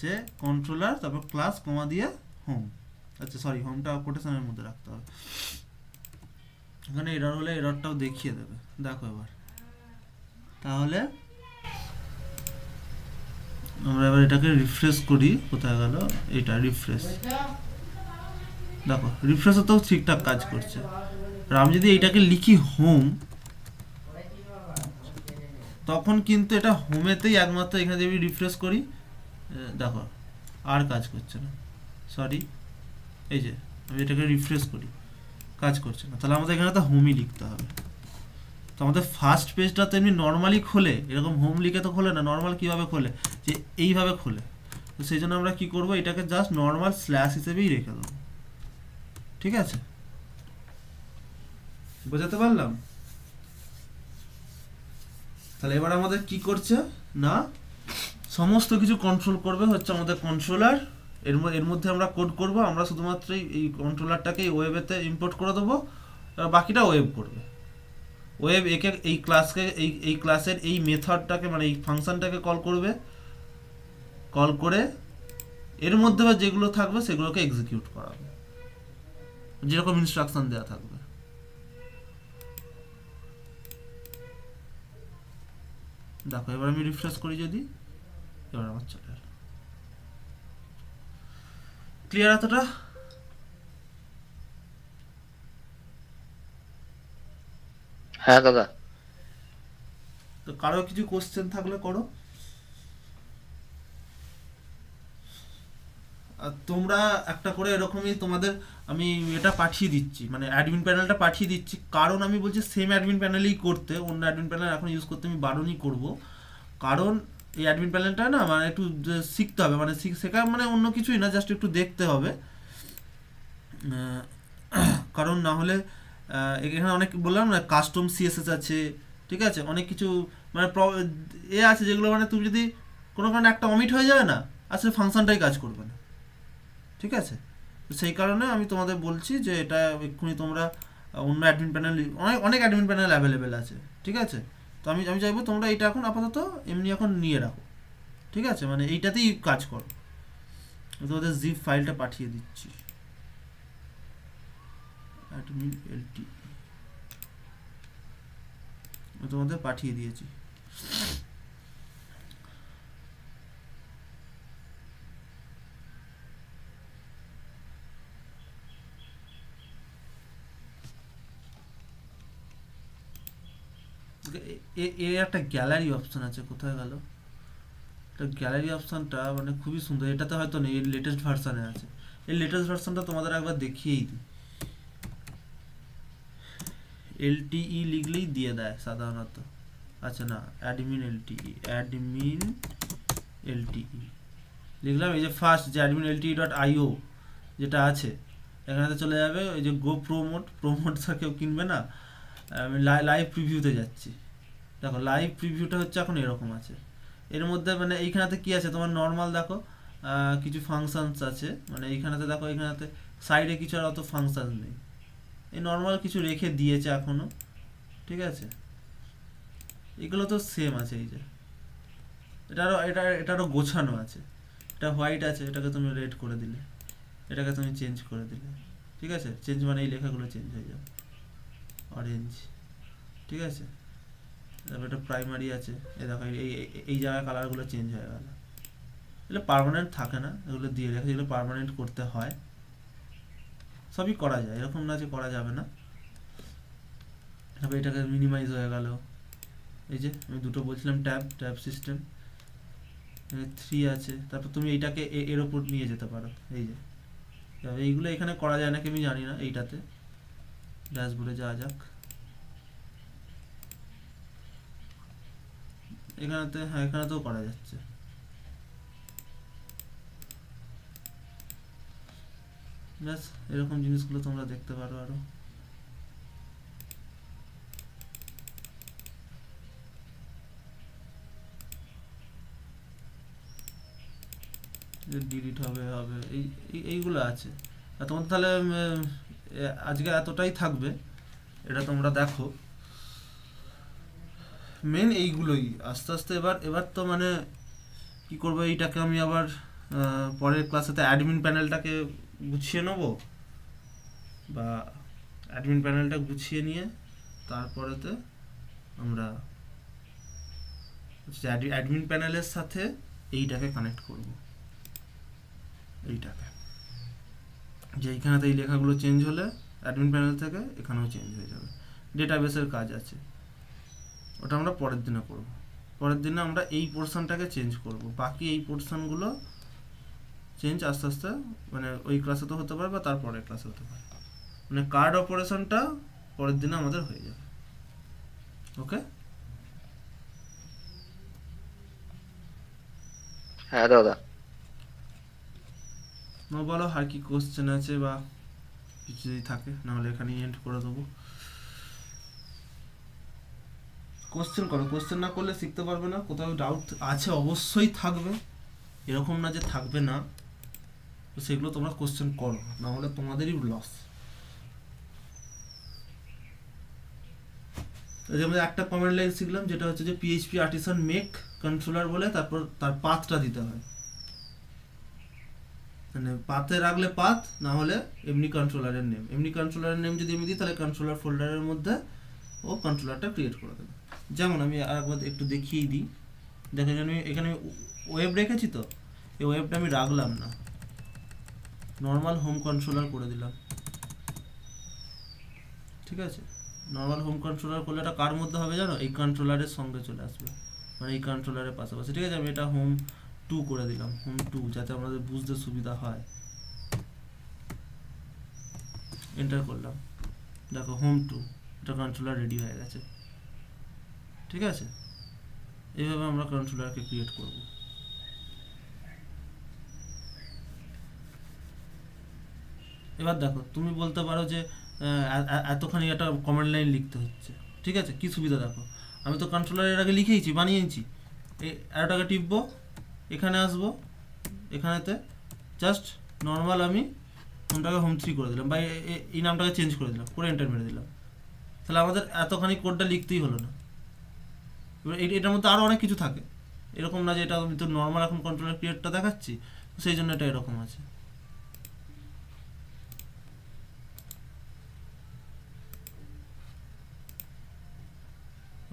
যে কন্ট্রোলার তারপর ক্লাস কমা দিয়ে হোম। আচ্ছা সরি, হোমটা কোটেশনের মধ্যে রাখতে হবে। এখানে এরর হলে এররটাও দেখিয়ে দেবে, দেখো এবার। তাহলে আমরা এবার এটাকে রিফ্রেশ করি, কোথায় গেল এটা রিফ্রেশ, দেখো রিফ্রেশও তো ঠিকঠাক কাজ করছে। আর আমি যদি এইটাকে লিখি হোম, তখন কিন্তু এটা হোমেতেই একমাত্র, এখানে যদি রিফ্রেশ করি দেখো আর কাজ করছে না, সরি এই যে আমি এটাকে রিফ্রেশ করি কাজ করছে না। তাহলে আমাদের এখানে তো হোমই লিখতে হবে। তো আমাদের ফার্স্ট পেজটা তো এমনি নর্মালি খোলে, এরকম হোম লিখে তো খোলে না, নর্মাল কীভাবে খোলে, যে এইভাবে খোলে। তো সেই জন্য আমরা কী করবো, এটাকে জাস্ট নর্মাল স্ল্যাশ হিসেবেই রেখে দেবো। ঠিক আছে, বোঝাতে পারলাম? তাহলে এবার আমাদের কি করছে না, সমস্ত কিছু কন্ট্রোল করবে হচ্ছে আমাদের কন্ট্রোলার। এর মধ্যে আমরা কোড করব, আমরা শুধুমাত্র এই কন্ট্রোলারটাকে ওয়েবেতে ইম্পোর্ট করে দেবো। আর বাকিটা ওয়েব করবে। ওয়েব একে এই ক্লাসকে এই ক্লাসের এই মেথডটাকে মানে এই ফাংশনটাকে কল করবে, কল করে এর মধ্যে বা যেগুলো থাকবে সেগুলোকে এক্সিকিউট করাবে, যেরকম ইনস্ট্রাকশন দেওয়া থাকবে। দেখো এবার আমি রিফ্রেশ করি যদি, এবার আমার চলে আসে। ক্লিয়ার এতটা? হ্যাঁ দাদা। তো কারো কিছু কোশ্চেন থাকলে করো। আর তোমরা একটা করে এরকমই তোমাদের আমি এটা পাঠিয়ে দিচ্ছি, মানে অ্যাডমিন প্যানেলটা পাঠিয়ে দিচ্ছি, কারণ আমি বলছি সেম অ্যাডমিন প্যানেলেই করতে, অন্য অ্যাডমিন প্যানেল এখন ইউজ করতে আমি বারণই করব। কারণ এই অ্যাডমিন প্যানেলটা না মানে একটু শিখতে হবে, মানে শেখা মানে অন্য কিছুই না, জাস্ট একটু দেখতে হবে। কারণ না হলে এখানে অনেক বললাম না, কাস্টম সিএসএস আছে, ঠিক আছে, অনেক কিছু মানে আছে যেগুলো মানে তুমি যদি কোনো কারণে একটা অমিট হয়ে যাবে না, আসলে ফাংশনটাই কাজ করবে না, ঠিক আছে। তো সেই কারণে আমি তোমাদের বলছি যে এটা এক্ষুনি তোমরা অন্য অ্যাডমিন প্যানেল, অনেক অ্যাডমিন প্যানেল অ্যাভেলেবেল আছে, ঠিক আছে। তো আমি চাইবো তোমরা এটা এখন আপাতত এমনি এখন নিয়ে রাখো, ঠিক আছে, মানে এইটাতেই কাজ করো। তোমাদের জিপ ফাইলটা পাঠিয়ে দিচ্ছি, অ্যাডমিন এলটি তোমাদের পাঠিয়ে দিয়েছি। এর একটা গ্যালারি অপশন আছে, কোথায় গেল এটা? গ্যালারি অপশনটা মানে খুবই সুন্দর, এটাতে হয়তো নেই, এর লেটেস্ট ভার্সনে আছে। এই লেটেস্ট ভার্সনটা তোমাদের একবার দেখিয়েই দিই। এলটিই লিখলেই দিয়ে দেয় সাধারণত। আচ্ছা না, অ্যাডমিন এলটিই লিখলাম, এই যে ফার্স্ট যে অ্যাডমিন এলটিই ডট আইও যেটা আছে এখানেতে চলে যাবে, ওই যে গো প্রোমোটটা কেউ কিনবে না। আমি লাইভ প্রিভিউতে যাচ্ছি, দেখো লাইভ প্রিভিউটা হচ্ছে এখন এরকম আছে। এর মধ্যে মানে এইখানেতে কি আছে তোমার নর্মাল দেখো কিছু ফাংশনস আছে, মানে এইখানেতে দেখো এইখানেতে সাইডে কিছু আর অত ফাংশন নেই, এই নর্মাল কিছু রেখে দিয়েছে এখনো, ঠিক আছে। এগুলো তো সেম আছে, এই যে এটারও গোছানো আছে, এটা হোয়াইট আছে, এটাকে তুমি রেড করে দিলে, এটাকে তুমি চেঞ্জ করে দিলে, ঠিক আছে। চেঞ্জ মানে এই লেখাগুলো চেঞ্জ হয়ে যাবে, অরেঞ্জ, ঠিক আছে। তারপর এটা প্রাইমারি আছে, এই দেখো এই জায়গায় কালারগুলো চেঞ্জ হয়ে গেল। এগুলো পার্মানেন্ট থাকে না, এগুলো দিয়ে রেখে, যেগুলো পার্মানেন্ট করতে হয় সবই করা যায়, এরকম না যে করা যাবে না। তারপর এটাকে মিনিমাইজ হয়ে গেল, এই যে আমি দুটো বলছিলাম ট্যাব সিস্টেম 3 আছে। তারপর তুমি এইটাকে এর ওপর নিয়ে যেতে পারো, এই যে এইগুলো এখানে করা যায় নাকি আমি জানি না, এইটাতে ড্যাশবোর্ডে যাওয়া যাক। এখানেতে হ্যাঁ, এখানেতেও করা যাচ্ছে। ব্যাস এরকম জিনিসগুলো তোমরা দেখতে পারো। আরো ডিলিট হবে এইগুলো আছে। আর তোমাদের তাহলে আজকে এতটাই থাকবে, এটা তোমরা দেখো। মেন এইগুলোই, আস্তে আস্তে এবার তো মানে কি করবো, এইটাকে আমি আবার পরের ক্লাসেতে অ্যাডমিন প্যানেলটাকে গুছিয়ে নেব, বা অ্যাডমিন প্যানেলটা গুছিয়ে নিয়ে তারপরেতে আমরা অ্যাডমিন প্যানেলের সাথে এইটাকে কানেক্ট করব, এইটাকে যে এইখানেতে এই লেখাগুলো চেঞ্জ হলে অ্যাডমিন প্যানেল থেকে এখানেও চেঞ্জ হয়ে যাবে। ডেটাবেসের কাজ আছে, ওটা আমরা পরের দিনে করব। পরের দিনে আমরা এই পোর্শনটাকে চেঞ্জ করব, বাকি এই পোর্শনগুলো চেঞ্জ আস্তে আস্তে মানে ওই ক্লাসে তো হতে পারে বা তারপরের ক্লাসে হতে পারে, মানে কার্ড অপারেশনটা পরের দিনে আমাদের হয়ে যাবে। ওকে? হ্যাঁ দাদা। বলো আর কি কোশ্চেন আছে বা কিছু যদি থাকে, নাহলে এখানেই এন্ড করে দেবো। কোশ্চেন করো, কোশ্চেন না করলে শিখতে পারবে না। কোথাও ডাউট আছে অবশ্যই থাকবে, এরকম না যে থাকবে না, তো সেগুলো তোমরা কোশ্চেন করো, না হলে তোমাদেরই লস। যেমন একটা কমান্ড লাইন শিখলাম যেটা হচ্ছে যে পিএইচপি আর্টিসান মেক কন্ট্রোলার বলে তারপর তার পাথটা দিতে হয়, মানে পাথে রাখলে পাথ, না হলে এমনি কন্ট্রোলারের নেম, এমনি কন্ট্রোলারের নেম যদি আমি দিই তাহলে কন্ট্রোলার ফোল্ডারের মধ্যে ও কন্ট্রোলারটা ক্রিয়েট করে দেবে। যেমন আমি আরেকবার একটু দেখিয়ে দিই, দেখেন আমি এখানে ওয়েব রেখেছি, তো এই ওয়েবটা আমি রাখলাম না, নর্মাল হোম কন্ট্রোলার করে দিলাম। ঠিক আছে, নর্মাল হোম কন্ট্রোলার করলে এটা কার মধ্যে হবে জানো, এই কন্ট্রোলারের সঙ্গে চলে আসবে, মানে এই কন্ট্রোলারের পাশাপাশি। ঠিক আছে, আমি এটা হোম 2 করে দিলাম, হোম 2, যাতে আমাদের বুঝতে সুবিধা হয়। এন্টার করলাম, দেখো হোম 2, এটা কন্ট্রোলার রেডি হয়ে গেছে। ঠিক আছে, এইভাবে আমরা কন্ট্রোলারকে ক্রিয়েট করব। এবার দেখো তুমি বলতে পারো যে এতখানি একটা কমান্ড লাইন লিখতে হচ্ছে। ঠিক আছে, কি সুবিধা দেখো, আমি তো কন্ট্রোলারের আগে লিখেইছি, বানিয়েছি। এই অ্যারোটাকে টিপবো, এখানে আসবো, এখানেতে জাস্ট নর্মাল আমি হোমটাকে হোম 3 করে দিলাম, বা এই নামটাকে চেঞ্জ করে দিলাম, করে এন্টার মেরে দিলাম, তাহলে আমাদের এতখানি কোডটা লিখতেই হলো না। এবার এটার মধ্যে আরও অনেক কিছু থাকে, এরকম না যে এটা আমি তো নর্মাল এখন কন্ট্রোলার ক্রিয়েটটা দেখাচ্ছি, সেই জন্য এটা এরকম আছে।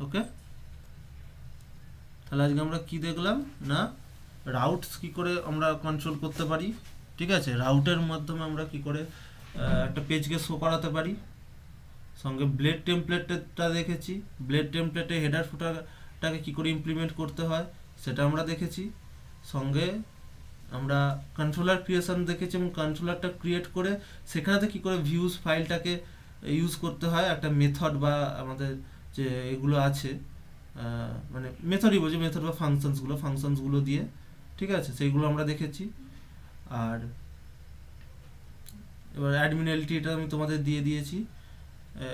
ওকে, তাহলে আজকে আমরা কি দেখলাম না, রাউটস কি করে আমরা কন্ট্রোল করতে পারি। ঠিক আছে, রাউটের মাধ্যমে আমরা কি করে একটা পেজকে শো করাতে পারি। সঙ্গে ব্লেড টেমপ্লেটটা দেখেছি, ব্লেড টেমপ্লেটে হেডার ফুটারটাকে কি করে ইমপ্লিমেন্ট করতে হয় সেটা আমরা দেখেছি। সঙ্গে আমরা কন্ট্রোলার ক্রিয়েশন দেখেছি, এবং কন্ট্রোলারটা ক্রিয়েট করে সেখানেতে কি করে ভিউজ ফাইলটাকে ইউজ করতে হয়, একটা মেথড বা আমাদের যে এগুলো আছে, মানে মেথডই বলছি, মেথড বা ফাংশনসগুলো দিয়ে। ঠিক আছে, সেইগুলো আমরা দেখেছি। আর এবার অ্যাডমিনালিটিটা আমি তোমাদের দিয়ে দিয়েছি।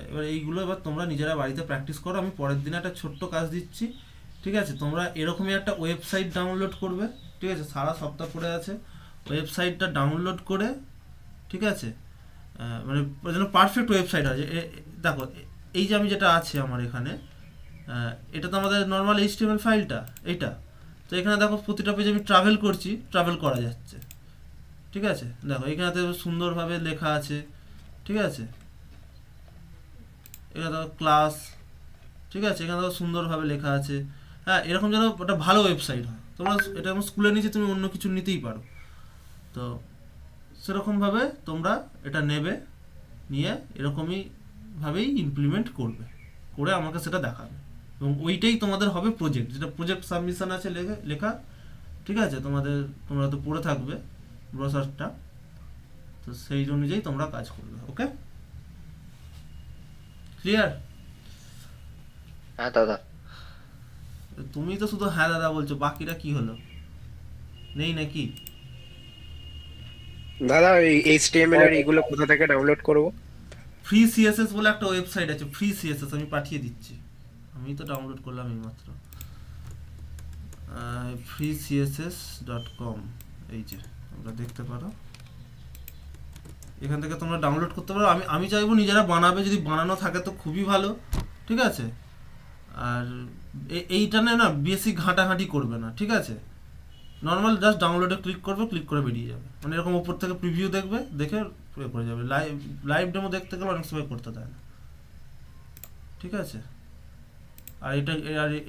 এবার এইগুলো এবার তোমরা নিজেরা বাড়িতে প্র্যাকটিস করো। আমি পরের দিন একটা ছোট্ট কাজ দিচ্ছি। ঠিক আছে, তোমরা এরকমই একটা ওয়েবসাইট ডাউনলোড করবে। ঠিক আছে, সারা সপ্তাহ পড়ে আছে, ওয়েবসাইটটা ডাউনলোড করে, ঠিক আছে, মানে যেন পারফেক্ট ওয়েবসাইট আছে। দেখো এই যে আমি যেটা আছে আমার এখানে, এটা তো আমাদের নর্মাল HTML ফাইলটা, এইটা তো এখানে দেখো প্রতিটা পেজে আমি ট্রাভেল করছি, ট্রাভেল করা যাচ্ছে। ঠিক আছে, দেখো এখানেতে সুন্দরভাবে লেখা আছে। ঠিক আছে, এখানে দেখো ক্লাস, ঠিক আছে, এখানে দেখো সুন্দরভাবে লেখা আছে। হ্যাঁ, এরকম যেন একটা ভালো ওয়েবসাইট হয়। তোমরা এটা আমার স্কুলের নিচে তুমি অন্য কিছু নিতেই পারো, তো সেরকমভাবে তোমরা এটা নেবে, নিয়ে এরকমই ভাবেই ইমপ্লিমেন্ট করবে, করে আমাকে সেটা দেখাবে, এবং ওইটাই তোমাদের হবে প্রজেক্ট, যেটা প্রজেক্ট সাবমিশন আছে লেখা। ঠিক আছে, তোমরা তো পড়ে থাকবে ব্রোসারটা, তো সেই অনুযায়ী তোমরা কাজ করবে। ওকে, ক্লিয়ার? হ্যাঁ দাদা। তুমি তো শুধু হ্যাঁ দাদা বলছো, বাকিরা কি হলো, নেই নাকি? দাদা এই HTML এর এগুলো কোথা থেকে ডাউনলোড করব? ফ্রি সিএসএস বলে একটা ওয়েবসাইট আছে, ফ্রি সিএসএস আমি পাঠিয়ে দিচ্ছি, আমি তো ডাউনলোড করলাম এইমাত্র, freecss.com, এই যে তোমরা দেখতে পারো, এখান থেকে তোমরা ডাউনলোড করতে পারো। আমি চাইবো নিজেরা বানাবে, যদি বানানো থাকে তো খুবই ভালো। ঠিক আছে, আর এইটা না বেশি ঘাঁটাঘাঁটি করবে না। ঠিক আছে, নর্মাল জাস্ট ডাউনলোডে ক্লিক করবে, ক্লিক করে বেরিয়ে যাবে, মানে এরকম উপর থেকে প্রিভিউ দেখবে, দেখে করে যাবে। লাইভ ডেমো দেখতে গেলে অনেক সময় করতে দেয় না। ঠিক আছে, আর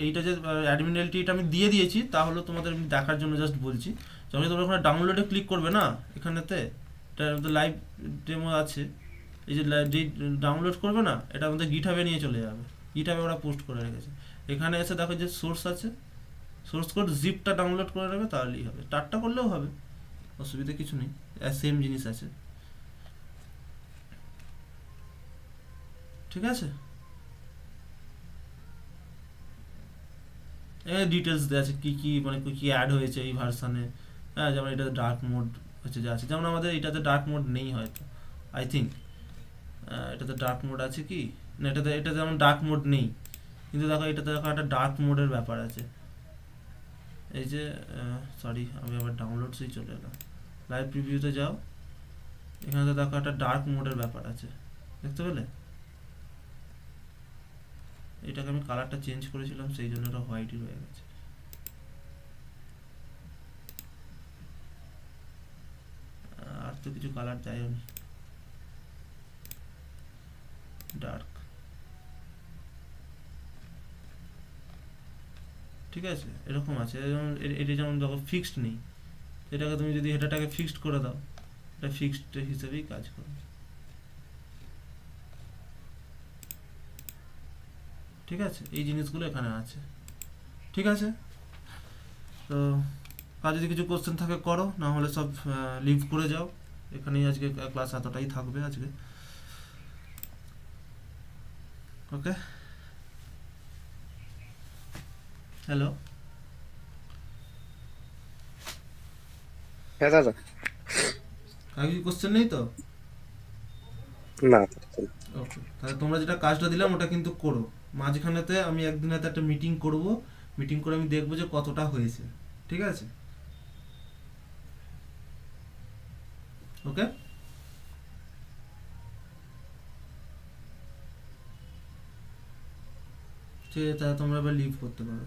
এইটা যে অ্যাডমিনালিটি এটা আমি দিয়ে দিয়েছি, তাহলে তোমাদের আমি দেখার জন্য জাস্ট বলছি। যখন তোমরা ওখানে ডাউনলোডে ক্লিক করবে না, এখানেতে এটা লাইভ ডেমো আছে, এই যে ডাউনলোড করবে না, এটা আমাদের গিটহাবে নিয়ে চলে যাবে, গিটহাবে ওরা পোস্ট করে রেখেছে। এখানে এসে দেখো যে সোর্স আছে, সোর্স কোড জিপটা ডাউনলোড করে নেবে, তাহলেই হবে। টারটা করলেও হবে, অসুবিধা কিছু নেই, সেম জিনিস আছে। ঠিক আছে, ডিটেলস দেওয়া আছে কি কি, মানে কি অ্যাড হয়েছে এই ভার্সানে। হ্যাঁ, যেমন এটা ডার্ক মোড হচ্ছে যে আছে, যেমন আমাদের এটাতে ডার্ক মোড নেই হয়তো, আই থিঙ্ক এটাতে ডার্ক মোড আছে কি না, এটা যেমন ডার্ক মোড নেই, কিন্তু দেখো এটাতে দেখো একটা ডার্ক মোডের ব্যাপার আছে। এই যে সরি, আমি আবার ডাউনলোডসেই চলে এলাম, লাইভ প্রিভিউতে যাও, এখানে দেখো একটা ডার্ক মোডের ব্যাপার আছে, দেখতে পেলে? এটাকে আমি কালারটা চেঞ্জ করেছিলাম, সেই জন্য এটা হোয়াইটই রয়ে গেছে। আর তো কিছু কালার চাই আমি, ডার্ক, ঠিক আছে, এরকম আছে। এটা যেমন দেখো ফিক্সড নেই, এটাকে তুমি যদি এটাকে ফিক্সড করে দাও, এটা ফিক্সড হিসেবেই কাজ করবে, ঠিক আছে। এই জিনিসগুলো এখানে আছে, ঠিক আছে। তো আর যদি কিছু কোশ্চেন থাকে করো, না হলে সব লিভ করে যাও। এখানেই আজকে ক্লাস এতটাই থাকবে আজকে, ওকে। হ্যালো, হ্যাঁ দাদা। আর কিছু কোশ্চেন নেই তো? না, ওকে, তাহলে তোমরা যেটা কাজটা দিলাম ওটা কিন্তু করো। মাঝখানেতে আমি একদিনেতে একটা মিটিং করব, মিটিং করে আমি দেখবো যে কতটা হয়েছে, ঠিক আছে, ওকে। ঠিক আছে, তাহলে তোমরা এবার লিভ করতে পারো।